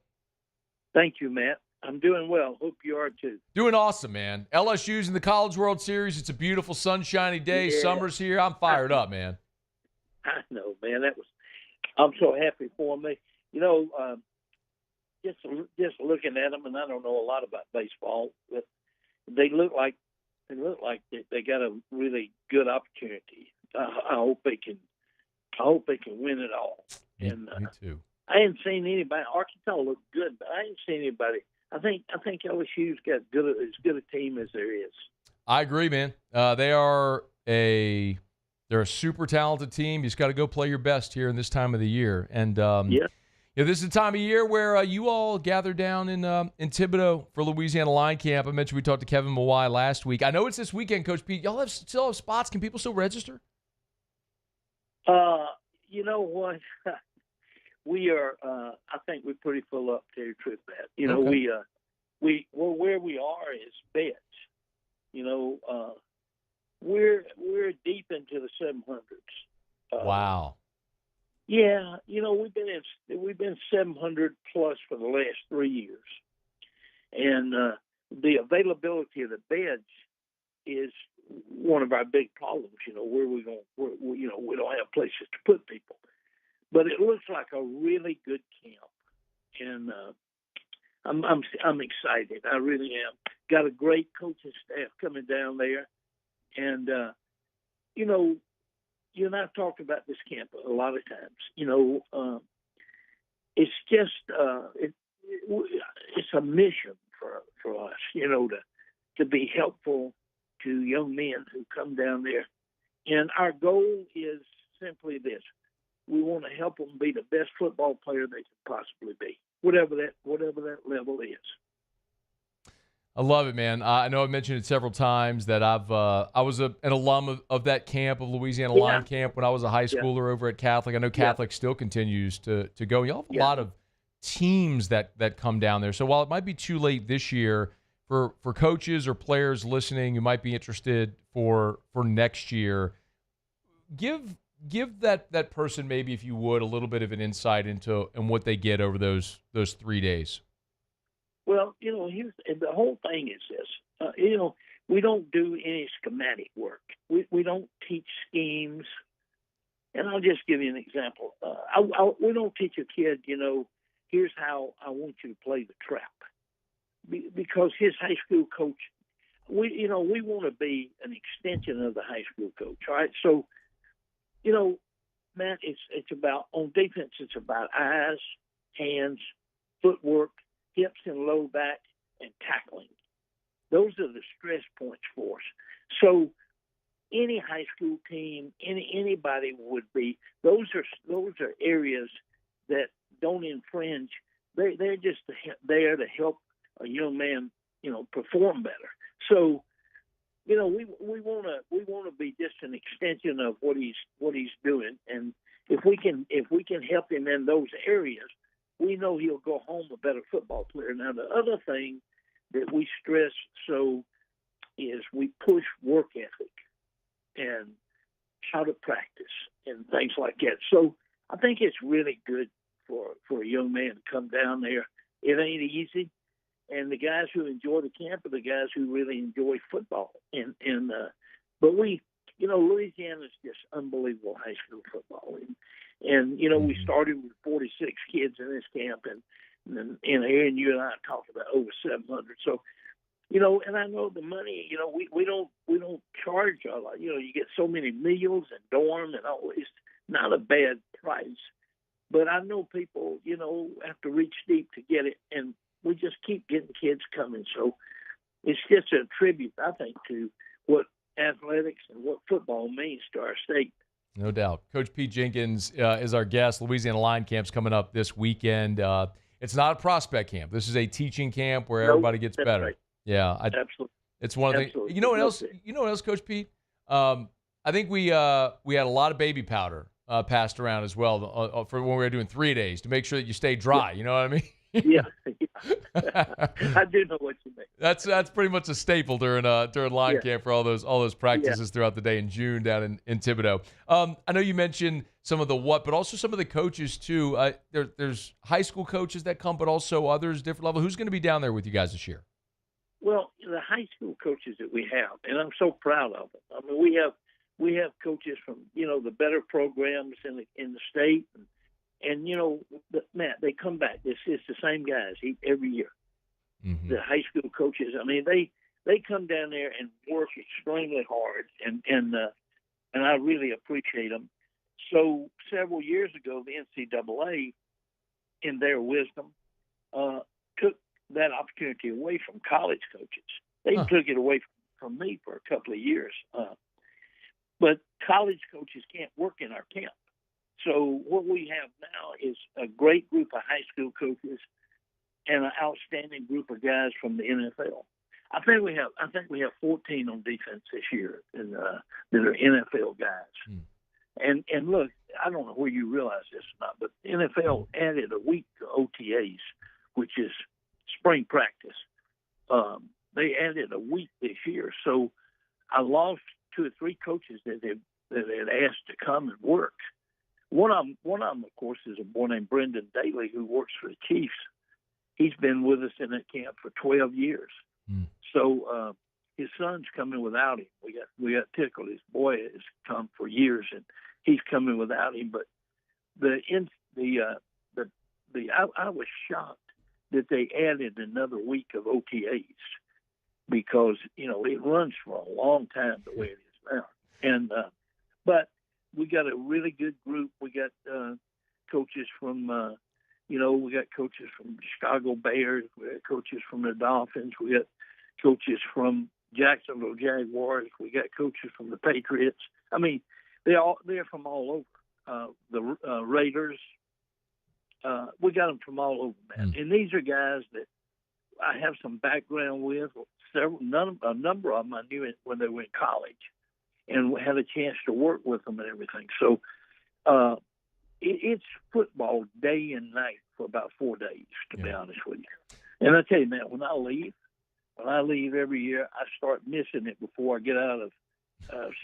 S11: Thank you, Matt. I'm doing well. Hope you are too.
S8: Doing awesome, man. LSU's in the College World Series. It's a beautiful, sunshiny day.
S11: Yeah.
S8: Summer's here. I'm fired up, man.
S11: I know, man. I'm so happy for me. You know, just looking at them, and I don't know a lot about baseball, but they look like they got a really good opportunity. I hope they can win it all.
S8: Me too.
S11: I ain't seen anybody. Arkansas looked good, but I ain't seen anybody. I think LSU's got as good a team as there is.
S8: I agree, man. They're a super talented team. You just got to go play your best here in this time of the year. And this is the time of year where you all gather down in Thibodaux for Louisiana Line Camp. I mentioned we talked to Kevin Mawai last week. I know it's this weekend, Coach Pete. Y'all still have spots. Can people still register?
S11: You know what? We are. I think we're pretty full up to trip that. You know,
S8: Okay.
S11: where we are is beds. You know, we're deep into the 700s.
S8: Wow.
S11: Yeah, you know, we've been 700 plus for the last 3 years, and the availability of the beds is one of our big problems. You know, we don't have places to put people. But it looks like a really good camp, and I'm excited. I really am. Got a great coaching staff coming down there, and you know, you and I've talked about this camp a lot of times. You know, it's just it's a mission for us. You know, to be helpful to young men who come down there, and our goal is simply this. We want to help them be the best football player they can possibly be, whatever that level is.
S8: I love it, man. I know I've mentioned it several times that I was an alum of that camp, of Louisiana Line Camp, when I was a high schooler over at Catholic. I know Catholic still continues to go. Y'all have a lot of teams that come down there. So while it might be too late this year for coaches or players listening who might be interested for next year, give that person, maybe, if you would, a little bit of an insight into and what they get over those 3 days.
S11: Well, you know, the whole thing is this. we don't do any schematic work. We don't teach schemes. And I'll just give you an example. We don't teach a kid, here's how I want you to play the trap. Because his high school coach, we want to be an extension of the high school coach, all right? So, Matt, it's about, on defense, it's about eyes, hands, footwork, hips and low back, and tackling. Those are the stress points for us. So any high school team, anybody would be, those are areas that don't infringe. They're just there to help a young man, perform better. So, we want to be just an extension of what he's doing, and if we can help him in those areas, we know he'll go home a better football player. Now, the other thing that we stress is we push work ethic and how to practice and things like that. So I think it's really good for a young man to come down there. It ain't easy. And the guys who enjoy the camp are the guys who really enjoy football. But Louisiana's just unbelievable high school football. And we started with 46 kids in this camp, and Aaron, you and I talked about over 700. So, and I know the money, we don't charge a lot. You get so many meals and dorm and all. It's not a bad price. But I know people, have to reach deep to get it, and we just keep getting kids coming. So it's just a tribute, I think, to what athletics and what football means to our state.
S8: No doubt. Coach Pete Jenkins is our guest. Louisiana Line Camp's coming up this weekend. It's not a prospect camp. This is a teaching camp where everybody gets better. Right. Yeah,
S11: absolutely.
S8: It's one of the things. You know what else? You know what else, Coach Pete? I think we had a lot of baby powder passed around as well for when we were doing 3 days to make sure that you stay dry. Yeah. You know what I mean?
S11: Yeah. I do know what you mean.
S8: That's pretty much a staple during line camp for all those practices throughout the day in June down in Thibodaux. I know you mentioned some of the but also some of the coaches too. There's high school coaches that come, but also others different level. Who's going to be down there with you guys this year?
S11: Well, the high school coaches that we have, and I'm so proud of them. I mean, we have coaches from the better programs in the state. And Matt, they come back. It's the same guys every year. Mm-hmm. The high school coaches. I mean, they come down there and work extremely hard, and I really appreciate them. So several years ago, the NCAA, in their wisdom, took that opportunity away from college coaches. They took it away from me for a couple of years. But college coaches can't work in our camp. So what we have now is a great group of high school coaches and an outstanding group of guys from the NFL. I think we have 14 on defense this year, and that are NFL guys. And look, I don't know where you realize this or not, but the NFL added a week to OTAs, which is spring practice. They added a week this year, so I lost 2 or 3 coaches that had asked to come and work. One of them, of course, is a boy named Brendan Daly who works for the Chiefs. He's been with us in that camp for 12 years. So his son's coming without him. We got tickled. His boy has come for years, and he's coming without him. But I was shocked that they added another week of OTAs because it runs for a long time the way it is now. And but we got a really good group. We got coaches from, we got coaches from the Chicago Bears. We got coaches from the Dolphins. We got coaches from Jacksonville Jaguars. We got coaches from the Patriots. I mean, they're from all over. The Raiders. We got them from all over, man. And these are guys that I have some background with. A number of them I knew when they were in college, and had a chance to work with them and everything. So it's football day and night for about 4 days, to be honest with you. And I tell you, man, when I leave every year, I start missing it before I get out of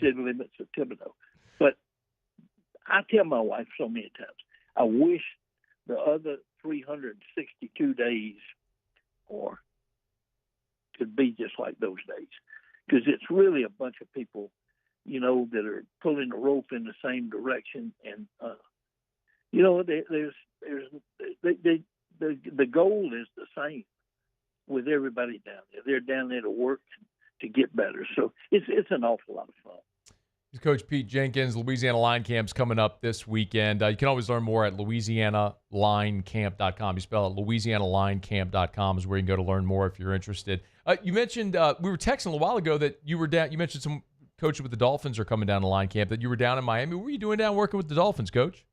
S11: city limits of Thibodaux. But I tell my wife so many times, I wish the other 362 days or could be just like those days, because it's really a bunch of people, you know, that are pulling the rope in the same direction, and you know, the goal is the same with everybody down there. They're down there to work to get better, so it's an awful lot of fun.
S8: Coach Pete Jenkins, Louisiana Line Camp's coming up this weekend. You can always learn more at LouisianaLineCamp.com. You spell it LouisianaLineCamp.com is where you can go to learn more if you're interested. You mentioned, we were texting a little while ago that you were down. You mentioned some coaches with the Dolphins are coming down to Line Camp, that you were down in Miami. What were you doing down working with the Dolphins, Coach?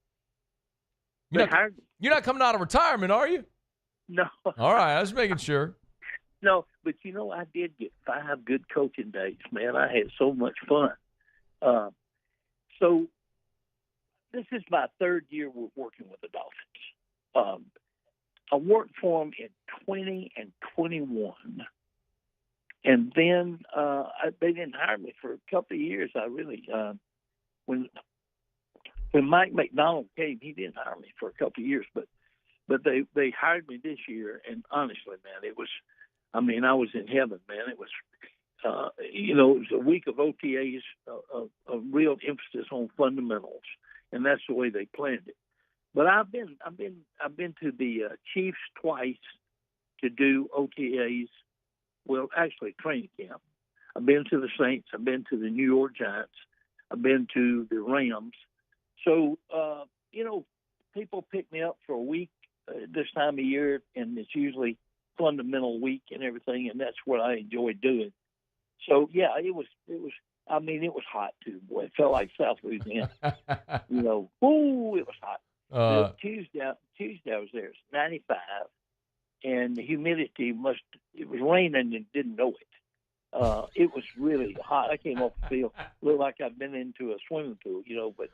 S8: You're not coming out of retirement, are you?
S11: No.
S8: All right, I was making sure.
S11: No, but you know, I did get 5 good coaching days, man. I had so much fun. So this is my 3rd year working with the Dolphins. I worked for them in 20 and 21. And then they didn't hire me for a couple of years. I really, when Mike McDonald came, he didn't hire me for a couple of years, but they hired me this year. And honestly, man, it was, I mean, I was in heaven, man. It was, you know, it was a week of OTAs, a real emphasis on fundamentals, and that's the way they planned it. But I've been to the Chiefs twice to do OTAs. Well, actually, training camp. I've been to the Saints. I've been to the New York Giants. I've been to the Rams. So, you know, people pick me up for a week this time of year, and it's usually fundamental week and everything, and that's what I enjoy doing. So, yeah, it was. I mean, it was hot too, boy. It felt like South Louisiana. You know, ooh, it was hot. Tuesday I was there. It's 95, and the humidity it was raining and didn't know it. It was really hot. I came off the field, looked like I'd been into a swimming pool, you know, but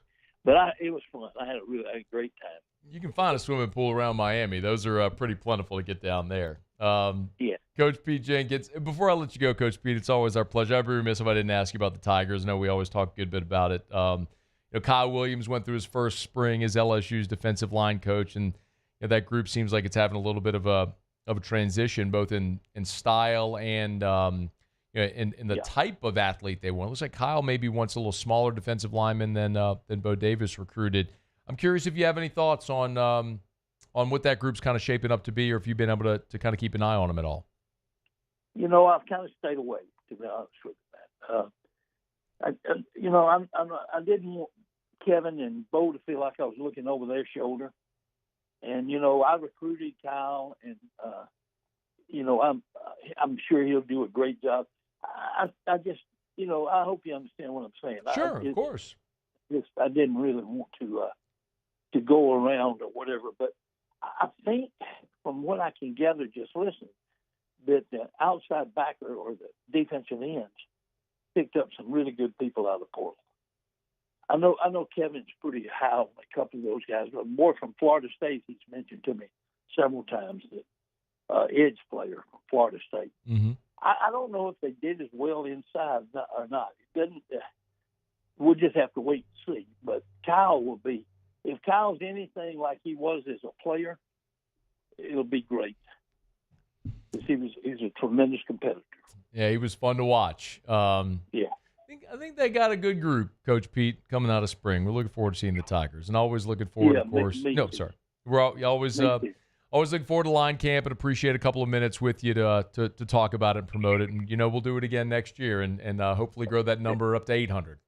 S11: it was fun. I had a great time.
S8: You can find a swimming pool around Miami. Those are pretty plentiful to get down there.
S11: Yeah.
S8: Coach Pete Jenkins, before I let you go, Coach Pete, it's always our pleasure. I'd be remiss if I didn't ask you about the Tigers. I know we always talk a good bit about it. You know, Kyle Williams went through his first spring as LSU's defensive line coach, and you know, that group seems like it's having a little bit of a transition, both in style and you know, in the type of athlete they want. It looks like Kyle maybe wants a little smaller defensive lineman than Bo Davis recruited. I'm curious if you have any thoughts on what that group's kind of shaping up to be, or if you've been able to kind of keep an eye on them at all.
S11: You know, I've kind of stayed away, to be honest with you, you know, I didn't want Kevin and Bo to feel like I was looking over their shoulder. And, you know, I recruited Kyle, and, you know, I'm sure he'll do a great job. I just, you know, I hope you understand what I'm saying.
S8: Sure, of course.
S11: I didn't really want to go around or whatever, but I think from what I can gather, just listen, that the outside backer or the defensive ends picked up some really good people out of the portal. I know Kevin's pretty high on a couple of those guys, but more from Florida State, he's mentioned to me several times that edge player from Florida State.
S8: Mm-hmm.
S11: I don't know if they did as well inside or not. It doesn't. We'll just have to wait and see. But Kyle will be. If Kyle's anything like he was as a player, it'll be great. Because he's a tremendous competitor.
S8: Yeah, he was fun to watch.
S11: Yeah.
S8: I think they got a good group, Coach Pete, coming out of spring. We're looking forward to seeing the Tigers, and always looking forward, of course. We're always looking forward to Line Camp and appreciate a couple of minutes with you to talk about it and promote it. And, you know, we'll do it again next year and hopefully grow that number up to 800.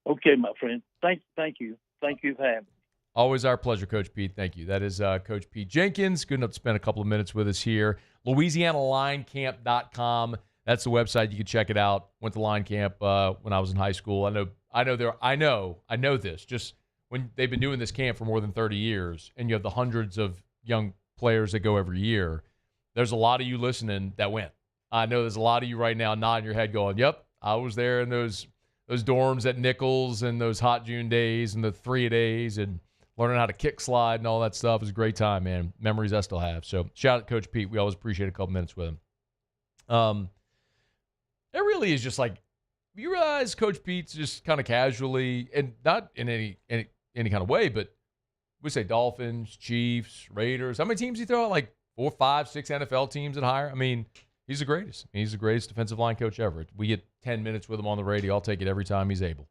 S11: Okay, my friend. Thank you. Thank you for having me.
S8: Always our pleasure, Coach Pete. Thank you. That is Coach Pete Jenkins. Good enough to spend a couple of minutes with us here. LouisianaLineCamp.com. That's the website. You can check it out. Went to Line Camp when I was in high school. I know this. Just when they've been doing this camp for more than 30 years, and you have the hundreds of young players that go every year, there's a lot of you listening that went. I know there's a lot of you right now nodding your head going, yep, I was there in those dorms at Nichols and those hot June days and the 3-a-days and learning how to kick slide and all that stuff. It was a great time, man. Memories I still have. So shout out to Coach Pete. We always appreciate a couple minutes with him. It really is just like, you realize Coach Pete's just kind of casually, and not in any kind of way, but we say Dolphins, Chiefs, Raiders. How many teams he throw out? Like 4, 5, 6 NFL teams that hire? I mean, He's the greatest. He's the greatest defensive line coach ever. We get 10 minutes with him on the radio. I'll take it every time he's able.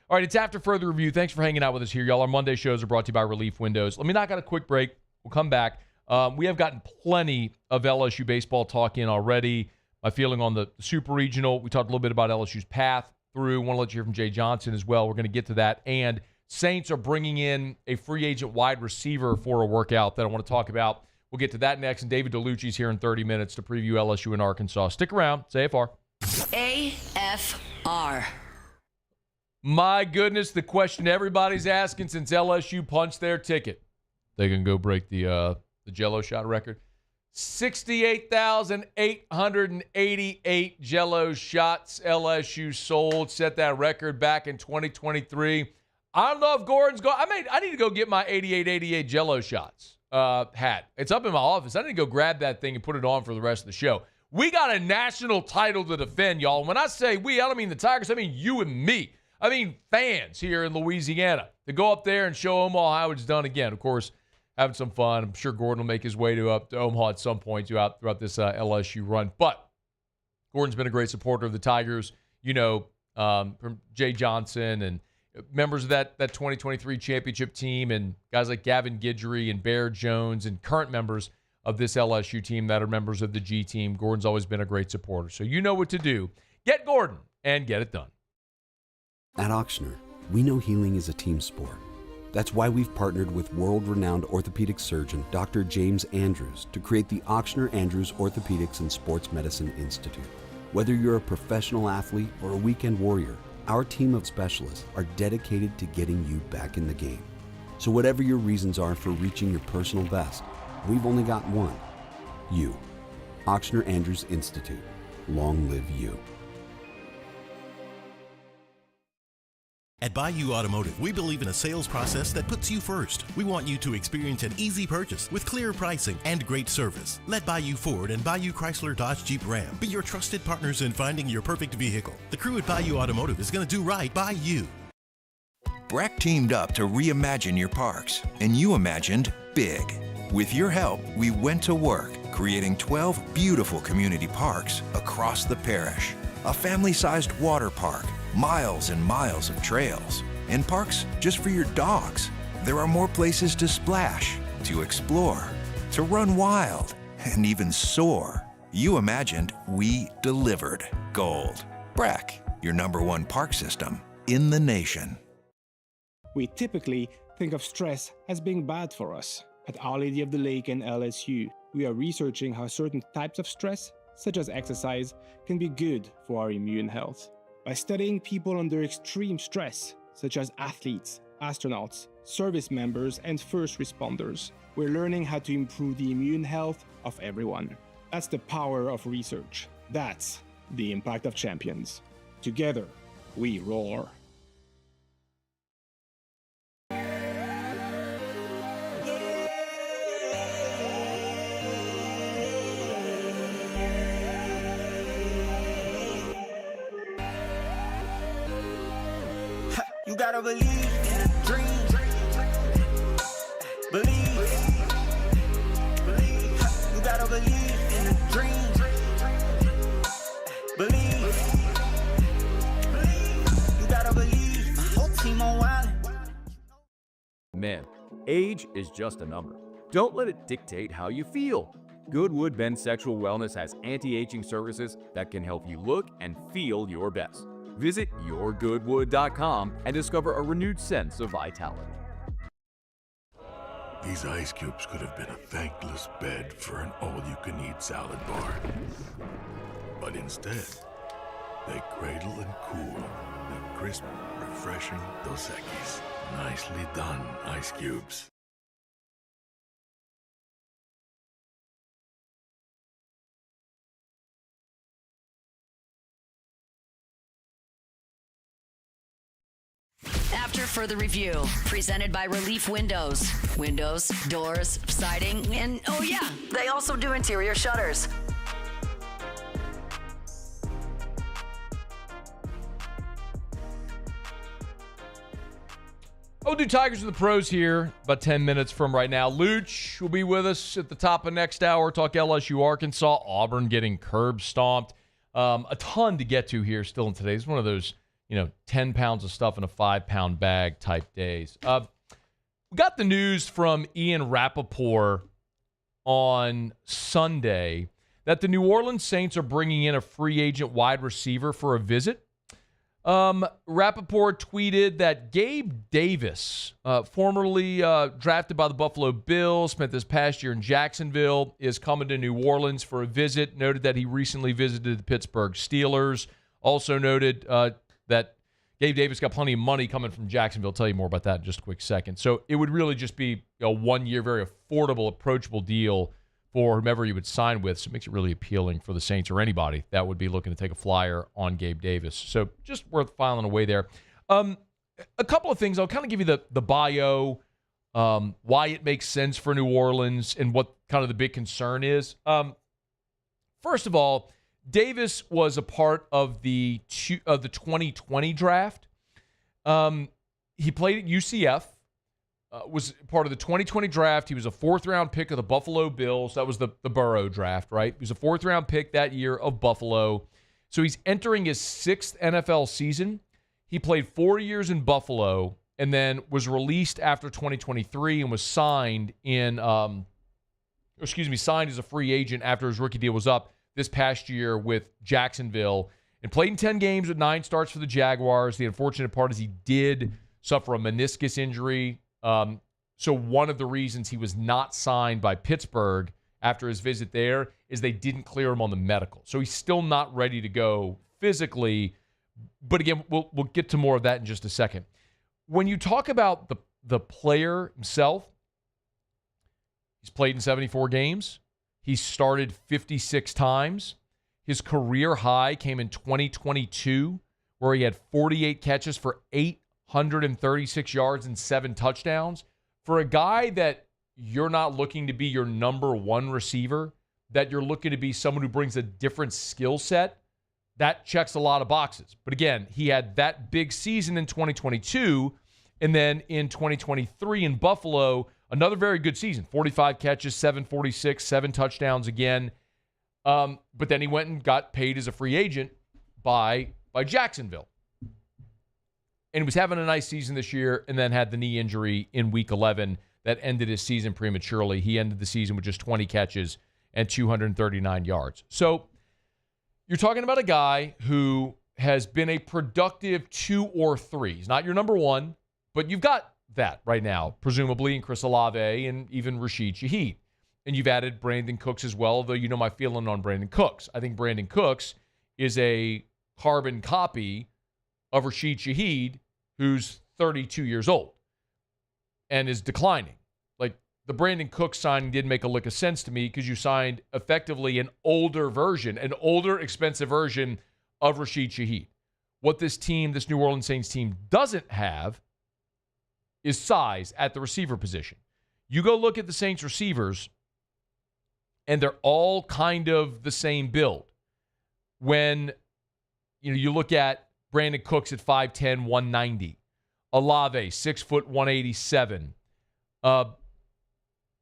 S8: All right, it's After Further Review. Thanks for hanging out with us here, y'all. Our Monday shows are brought to you by Relief Windows. Let me knock out a quick break. We'll come back. We have gotten plenty of LSU baseball talk in already. My feeling on the Super Regional. We talked a little bit about LSU's path through. Want to let you hear from Jay Johnson as well. We're going to get to that. And Saints are bringing in a free agent wide receiver for a workout that I want to talk about. We'll get to that next. And David Dellucci's here in 30 minutes to preview LSU in Arkansas. Stick around. It's AFR.
S6: AFR.
S8: My goodness, the question everybody's asking since LSU punched their ticket. They can go break the Jell-O shot record. 68,888 Jell-O shots LSU sold. Set that record back in 2023. I don't know if Gordon's going. I need to go get my 88 Jell-O shots hat. It's up in my office. I need to go grab that thing and put it on for the rest of the show. We got a national title to defend, y'all. When I say we, I don't mean the Tigers. I mean you and me. I mean fans here in Louisiana to go up there and show Omaha how it's done again. Of course, having some fun. I'm sure Gordon will make his way to Omaha at some point throughout this LSU run. But Gordon's been a great supporter of the Tigers. You know, from Jay Johnson and members of that 2023 championship team and guys like Gavin Guidry and Bear Jones and current members of this LSU team that are members of the G team. Gordon's always been a great supporter. So you know what to do. Get Gordon and get it done.
S16: At Ochsner, we know healing is a team sport. That's why we've partnered with world-renowned orthopedic surgeon Dr. James Andrews to create the Ochsner Andrews Orthopedics and Sports Medicine Institute. Whether you're a professional athlete or a weekend warrior, our team of specialists are dedicated to getting you back in the game. So whatever your reasons are for reaching your personal best, we've only got one. You. Ochsner Andrews Institute. Long live you.
S10: At Bayou Automotive, we believe in a sales process that puts you first. We want you to experience an easy purchase with clear pricing and great service. Let Bayou Ford and Bayou Chrysler Dodge Jeep Ram be your trusted partners in finding your perfect vehicle. The crew at Bayou Automotive is going to do right by you.
S12: Breck teamed up to reimagine your parks, and you imagined big. With your help, we went to work, creating 12 beautiful community parks across the parish. A family-sized water park, miles and miles of trails, and parks just for your dogs. There are more places to splash, to explore, to run wild, and even soar. You imagined, we delivered. Gold. Breck, your #1 park system in the nation.
S14: We typically think of stress as being bad for us. At Our Lady of the Lake and LSU, we are researching how certain types of stress, such as exercise, can be good for our immune health. By studying people under extreme stress, such as athletes, astronauts, service members, and first responders, we're learning how to improve the immune health of everyone. That's the power of research. That's the impact of champions. Together, we roar.
S1: You gotta believe in a dream. Believe. You gotta believe in a dream. Believe. You gotta believe. My whole team on wild.
S2: Man, age is just a number. Don't let it dictate how you feel. Goodwood Men's Sexual Wellness has anti-aging services that can help you look and feel your best. Visit yourgoodwood.com and discover a renewed sense of vitality.
S15: These ice cubes could have been a thankless bed for an all-you-can-eat salad bar. But instead, they cradle and cool the crisp, refreshing Dos Equis. Nicely done, ice cubes.
S6: After Further Review, presented by Relief Windows. Windows, doors, siding, and oh yeah, they also do interior shutters.
S8: We'll do Tigers of the Pros here about 10 minutes from right now. Luch will be with us at the top of next hour. Talk LSU, Arkansas, Auburn getting curb stomped. A ton to get to here still in today. It's one of those, 10 pounds of stuff in a 5-pound bag type days. We got the news from Ian Rappaport on Sunday that the New Orleans Saints are bringing in a free agent wide receiver for a visit. Rappaport tweeted that Gabe Davis, formerly drafted by the Buffalo Bills, spent this past year in Jacksonville, is coming to New Orleans for a visit. Noted that he recently visited the Pittsburgh Steelers. Also noted that Gabe Davis got plenty of money coming from Jacksonville. I'll tell you more about that in just a quick second. So it would really just be a 1-year, very affordable, approachable deal for whomever you would sign with. So it makes it really appealing for the Saints or anybody that would be looking to take a flyer on Gabe Davis. So just worth filing away there. A couple of things. I'll kind of give you the bio, why it makes sense for New Orleans and what kind of the big concern is. First of all, Davis was a part of the 2020 draft. He played at UCF. Was part of the 2020 draft. He was a 4th-round pick of the Buffalo Bills. That was the Burrow draft, right? He was a 4th-round pick that year of Buffalo. So he's entering his 6th NFL season. He played 4 years in Buffalo and then was released after 2023 and was signed signed as a free agent after his rookie deal was up this past year with Jacksonville, and played in 10 games with 9 starts for the Jaguars. The unfortunate part is he did suffer a meniscus injury. So one of the reasons he was not signed by Pittsburgh after his visit there is they didn't clear him on the medical. So he's still not ready to go physically. But again, we'll get to more of that in just a second. When you talk about the player himself, he's played in 74 games. He's started 56 times. His career high came in 2022, where he had 48 catches for 836 yards and 7 touchdowns. For a guy that you're not looking to be your number one receiver, that you're looking to be someone who brings a different skill set, that checks a lot of boxes. But again, he had that big season in 2022, and then in 2023 in Buffalo, another very good season. 45 catches, 746, 7 touchdowns again. But then he went and got paid as a free agent by Jacksonville. And he was having a nice season this year and then had the knee injury in Week 11 that ended his season prematurely. He ended the season with just 20 catches and 239 yards. So you're talking about a guy who has been a productive 2 or 3. He's not your number one, but you've got that right now, presumably in Chris Olave and even Rashid Shaheed. And you've added Brandon Cooks as well, though you know my feeling on Brandon Cooks. I think Brandon Cooks is a carbon copy of Rashid Shaheed, who's 32 years old and is declining. Like, the Brandon Cooks signing didn't make a lick of sense to me because you signed effectively an older, expensive version of Rashid Shaheed. What this New Orleans Saints team doesn't have is size at the receiver position. You go look at the Saints receivers, and they're all kind of the same build. When you look at Brandon Cooks at 5'10", 190. Olave, 6 foot 187.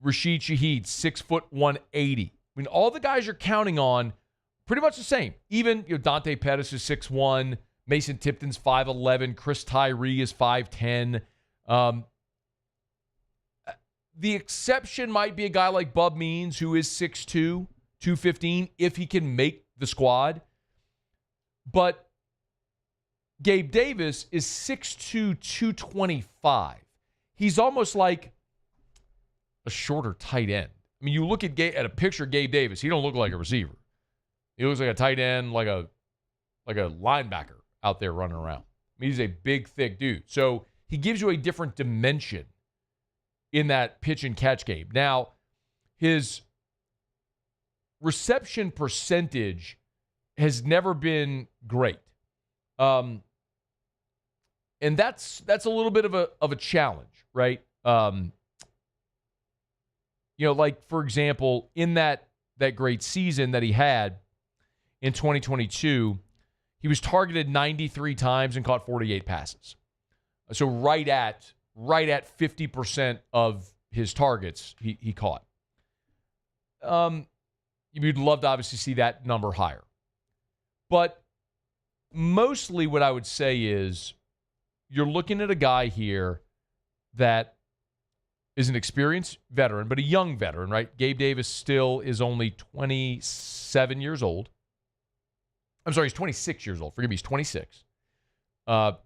S8: Rashid Shaheed, 6 foot 180. I mean, all the guys you're counting on, pretty much the same. Even Dante Pettis is 6'1", Mason Tipton's 5'11", Chris Tyree is 5'10". The exception might be a guy like Bub Means, who is 6'2", 215, if he can make the squad. But Gabe Davis is 6'2", 225. He's almost like a shorter tight end. I mean, you look at a picture of Gabe Davis, he don't look like a receiver. He looks like a tight end, like a linebacker out there running around. I mean, he's a big, thick dude. So he gives you a different dimension in that pitch and catch game. Now, his reception percentage has never been great. And that's a little bit of a challenge, right? Like, for example, in that great season that he had in 2022, he was targeted 93 times and caught 48 passes. So right at right at 50% of his targets he caught. You'd love to obviously see that number higher. But mostly what I would say is you're looking at a guy here that is an experienced veteran, but a young veteran, right? Gabe Davis still is only 27 years old. I'm sorry, he's 26 years old. Forgive me, he's 26.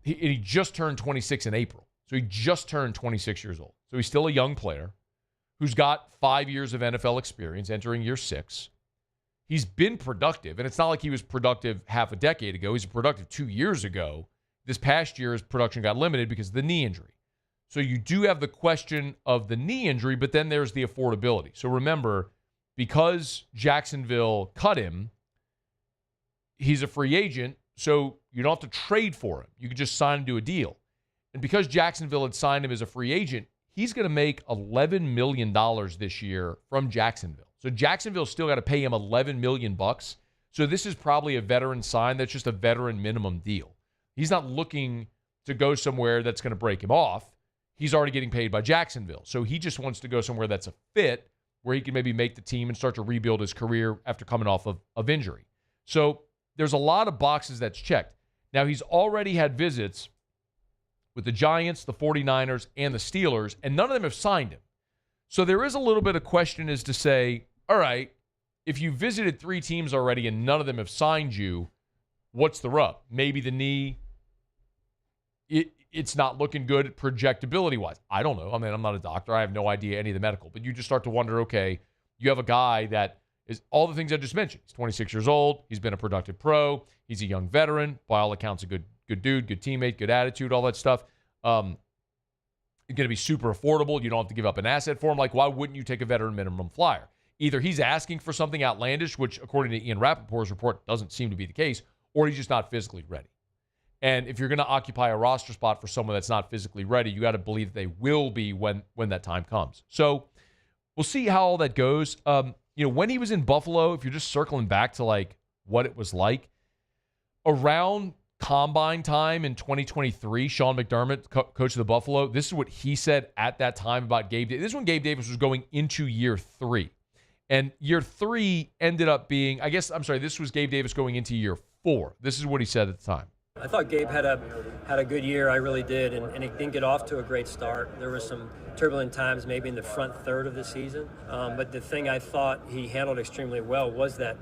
S8: He just turned 26 in April. So he just turned 26 years old. So he's still a young player who's got 5 years of NFL experience, entering year 6. He's been productive, and it's not like he was productive half a decade ago. He's productive 2 years ago. This past year, his production got limited because of the knee injury. So you do have the question of the knee injury, but then there's the affordability. So remember, because Jacksonville cut him, he's a free agent, so you don't have to trade for him. You can just sign him to a deal. And because Jacksonville had signed him as a free agent, he's going to make $11 million this year from Jacksonville. So Jacksonville's still got to pay him $11 million. So this is probably a veteran sign that's just a veteran minimum deal. He's not looking to go somewhere that's going to break him off. He's already getting paid by Jacksonville. So he just wants to go somewhere that's a fit where he can maybe make the team and start to rebuild his career after coming off of injury. So there's a lot of boxes that's checked. Now, he's already had visits with the Giants, the 49ers, and the Steelers, and none of them have signed him. So there is a little bit of question as to say, all right, if you visited 3 teams already and none of them have signed you, what's the rub? Maybe the knee, it's not looking good projectability-wise. I don't know. I mean, I'm not a doctor. I have no idea any of the medical. But you just start to wonder, okay, you have a guy that is all the things I just mentioned. He's 26 years old. He's been a productive pro. He's a young veteran. By all accounts, a good dude, good teammate, good attitude, all that stuff. Going to be super affordable. You don't have to give up an asset for him. Like, why wouldn't you take a veteran minimum flyer? Either he's asking for something outlandish, which according to Ian Rappaport's report doesn't seem to be the case, or he's just not physically ready. And if you're going to occupy a roster spot for someone that's not physically ready, you got to believe that they will be when that time comes. So we'll see how all that goes. When he was in Buffalo, if you're just circling back to like what it was like, around combine time in 2023, Sean McDermott, coach of the Buffalo, this is what he said at that time about Gabe Davis. This is when Gabe Davis was going into year 3. And year 3 ended up being, this was Gabe Davis going into year 4. This is what he said at the time.
S17: I thought Gabe had a good year. I really did, and he didn't get off to a great start. There were some turbulent times maybe in the front third of the season, but the thing I thought he handled extremely well was that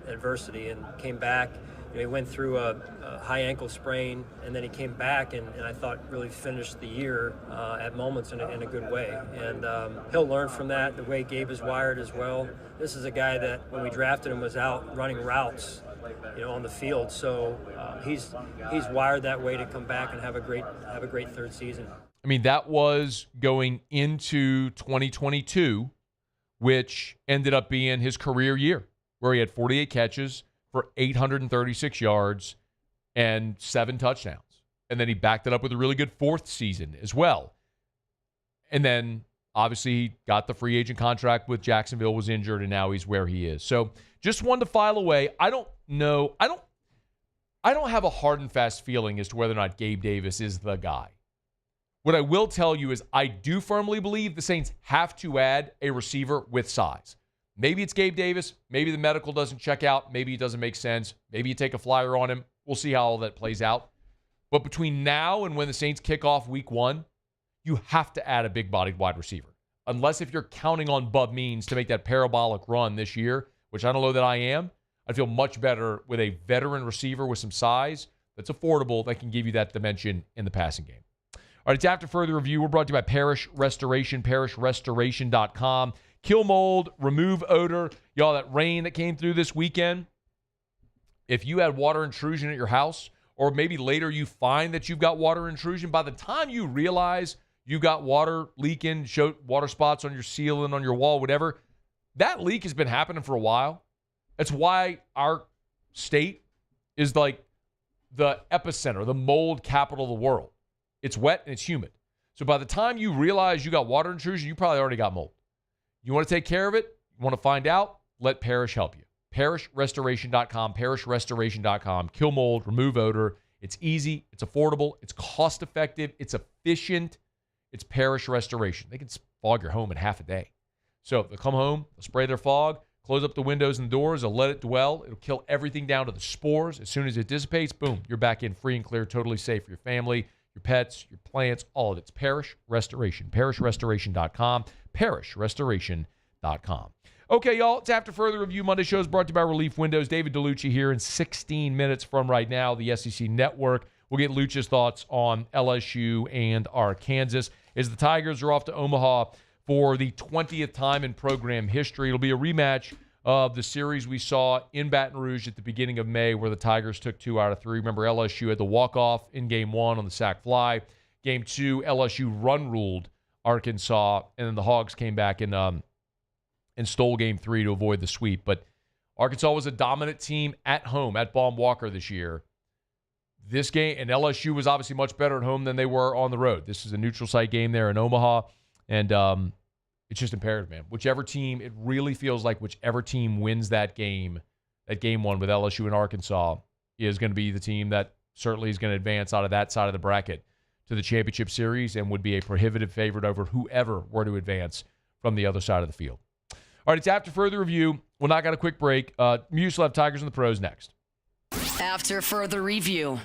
S17: adversity, and came back. He went through a high ankle sprain, and then he came back and I thought really finished the year at moments in a good way. And he'll learn from that, the way Gabe is wired as well. This is a guy that when we drafted him was out running routes, on the field. So he's wired that way to come back and have a great third season.
S8: I mean, that was going into 2022, which ended up being his career year, where he had 48 catches for 836 yards and 7 touchdowns. And then he backed it up with a really good 4th season as well. And then obviously he got the free agent contract with Jacksonville, was injured, and now he's where he is. So just one to file away. I don't know. I don't have a hard and fast feeling as to whether or not Gabe Davis is the guy. What I will tell you is I do firmly believe the Saints have to add a receiver with size. Maybe it's Gabe Davis. Maybe the medical doesn't check out. Maybe it doesn't make sense. Maybe you take a flyer on him. We'll see how all that plays out. But between now and when the Saints kick off week 1, you have to add a big-bodied wide receiver. Unless if you're counting on Bub Means to make that parabolic run this year, which I don't know that I am, I'd feel much better with a veteran receiver with some size that's affordable that can give you that dimension in the passing game. All right, it's After Further Review. We're brought to you by Parish Restoration, parishrestoration.com. Kill mold, remove odor. Y'all, that rain that came through this weekend, if you had water intrusion at your house, or maybe later you find that you've got water intrusion, by the time you realize you got water leaking, show water spots on your ceiling, on your wall, whatever, that leak has been happening for a while. That's why our state is like the epicenter, the mold capital of the world. It's wet and it's humid. So by the time you realize you got water intrusion, you probably already got mold. You want to take care of it? You want to find out? Let Parish help you. ParishRestoration.com, ParishRestoration.com. Kill mold, remove odor. It's easy, it's affordable, it's cost-effective, it's efficient. It's Parish Restoration. They can fog your home in half a day. So they'll come home, they'll spray their fog, close up the windows and doors, they'll let it dwell. It'll kill everything down to the spores. As soon as it dissipates, boom, you're back in free and clear, totally safe for your family, your pets, your plants, all of it. It's Parish Restoration. ParishRestoration.com. ParishRestoration.com. Okay, y'all, it's After Further Review. Monday show is brought to you by Relief Windows. David Dellucci here in 16 minutes from right now, the SEC Network. We'll get Lucha's thoughts on LSU and Arkansas as the Tigers are off to Omaha for the 20th time in program history. It'll be a rematch of the series we saw in Baton Rouge at the beginning of May where the Tigers took 2 out of 3. Remember, LSU had the walk-off in Game 1 on the sack fly. Game 2, LSU run-ruled Arkansas, and then the Hogs came back and stole Game 3 to avoid the sweep. But Arkansas was a dominant team at home at Baum Walker this year. This game, and LSU was obviously much better at home than they were on the road. This is a neutral site game there in Omaha, and it's just imperative, man. Whichever team, it really feels like whichever team wins that game 1 with LSU and Arkansas is going to be the team that certainly is going to advance out of that side of the bracket to the championship series and would be a prohibitive favorite over whoever were to advance from the other side of the field. All right, it's After Further Review. We'll knock out a quick break. Muse will have Tigers and the Pros next.
S6: After Further Review.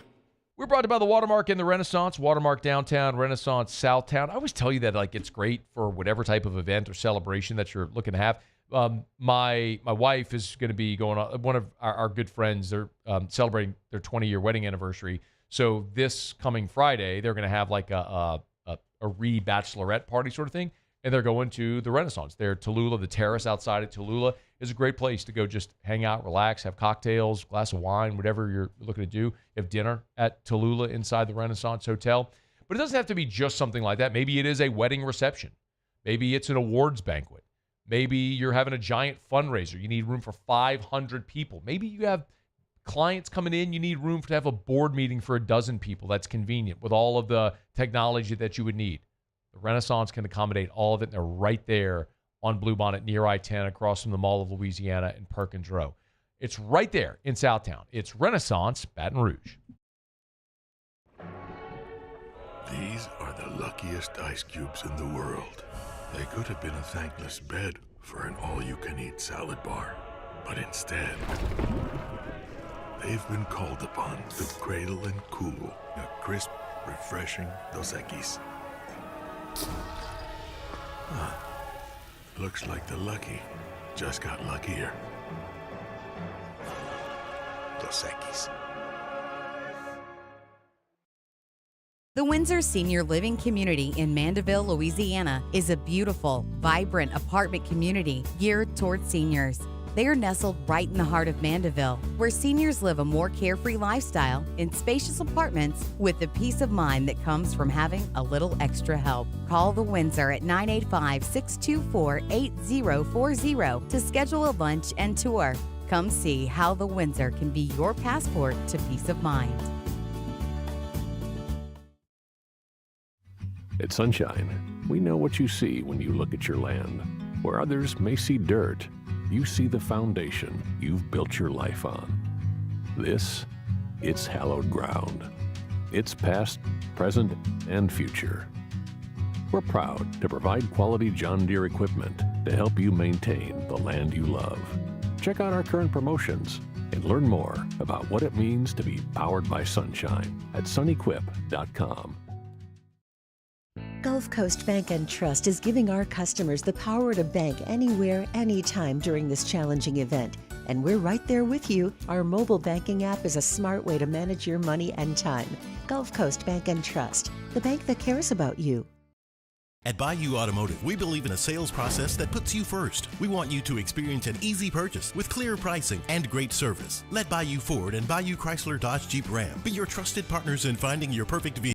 S8: We're brought to you by the Watermark in the Renaissance. Watermark downtown, Renaissance Southtown. I always tell you that it's great for whatever type of event or celebration that you're looking to have. My wife is going to be going on. One of our good friends, they're celebrating their 20-year wedding anniversary. So this coming Friday, they're going to have a re-bachelorette party sort of thing. And they're going to the Renaissance. They're Tallulah, the terrace outside at Tallulah is a great place to go just hang out, relax, have cocktails, glass of wine, whatever you're looking to do. Have dinner at Tallulah inside the Renaissance Hotel. But it doesn't have to be just something like that. Maybe it is a wedding reception. Maybe it's an awards banquet. Maybe you're having a giant fundraiser. You need room for 500 people. Maybe you have clients coming in. You need room to have a board meeting for 12 people. That's convenient with all of the technology that you would need. The Renaissance can accommodate all of it, and they're right there on Bluebonnet near I-10 across from the Mall of Louisiana and Perkins Row. It's right there in Southtown. It's Renaissance Baton Rouge.
S15: These are the luckiest ice cubes in the world. They could have been a thankless bed for an all-you-can-eat salad bar. But instead, they've been called upon to cradle and cool a crisp, refreshing Dos Equis. Looks like the lucky just got luckier. Dos Equis.
S3: The Windsor Senior Living Community in Mandeville, Louisiana is a beautiful, vibrant apartment community geared towards seniors. They are nestled right in the heart of Mandeville, where seniors live a more carefree lifestyle in spacious apartments with the peace of mind that comes from having a little extra help. Call the Windsor at 985-624-8040 to schedule a lunch and tour. Come see how the Windsor can be your passport to peace of mind.
S13: At Sunshine, we know what you see when you look at your land. Where others may see dirt, you see the foundation you've built your life on. It's hallowed ground. It's past, present, and future. We're proud to provide quality John Deere equipment to help you maintain the land you love. Check out our current promotions and learn more about what it means to be powered by sunshine at sunequip.com.
S5: Gulf Coast Bank and Trust is giving our customers the power to bank anywhere, anytime during this challenging event. And we're right there with you. Our mobile banking app is a smart way to manage your money and time. Gulf Coast Bank and Trust, the bank that cares about you.
S10: At Bayou Automotive, we believe in a sales process that puts you first. We want you to experience an easy purchase with clear pricing and great service. Let Bayou Ford and Bayou Chrysler Dodge Jeep Ram be your trusted partners in finding your perfect vehicle.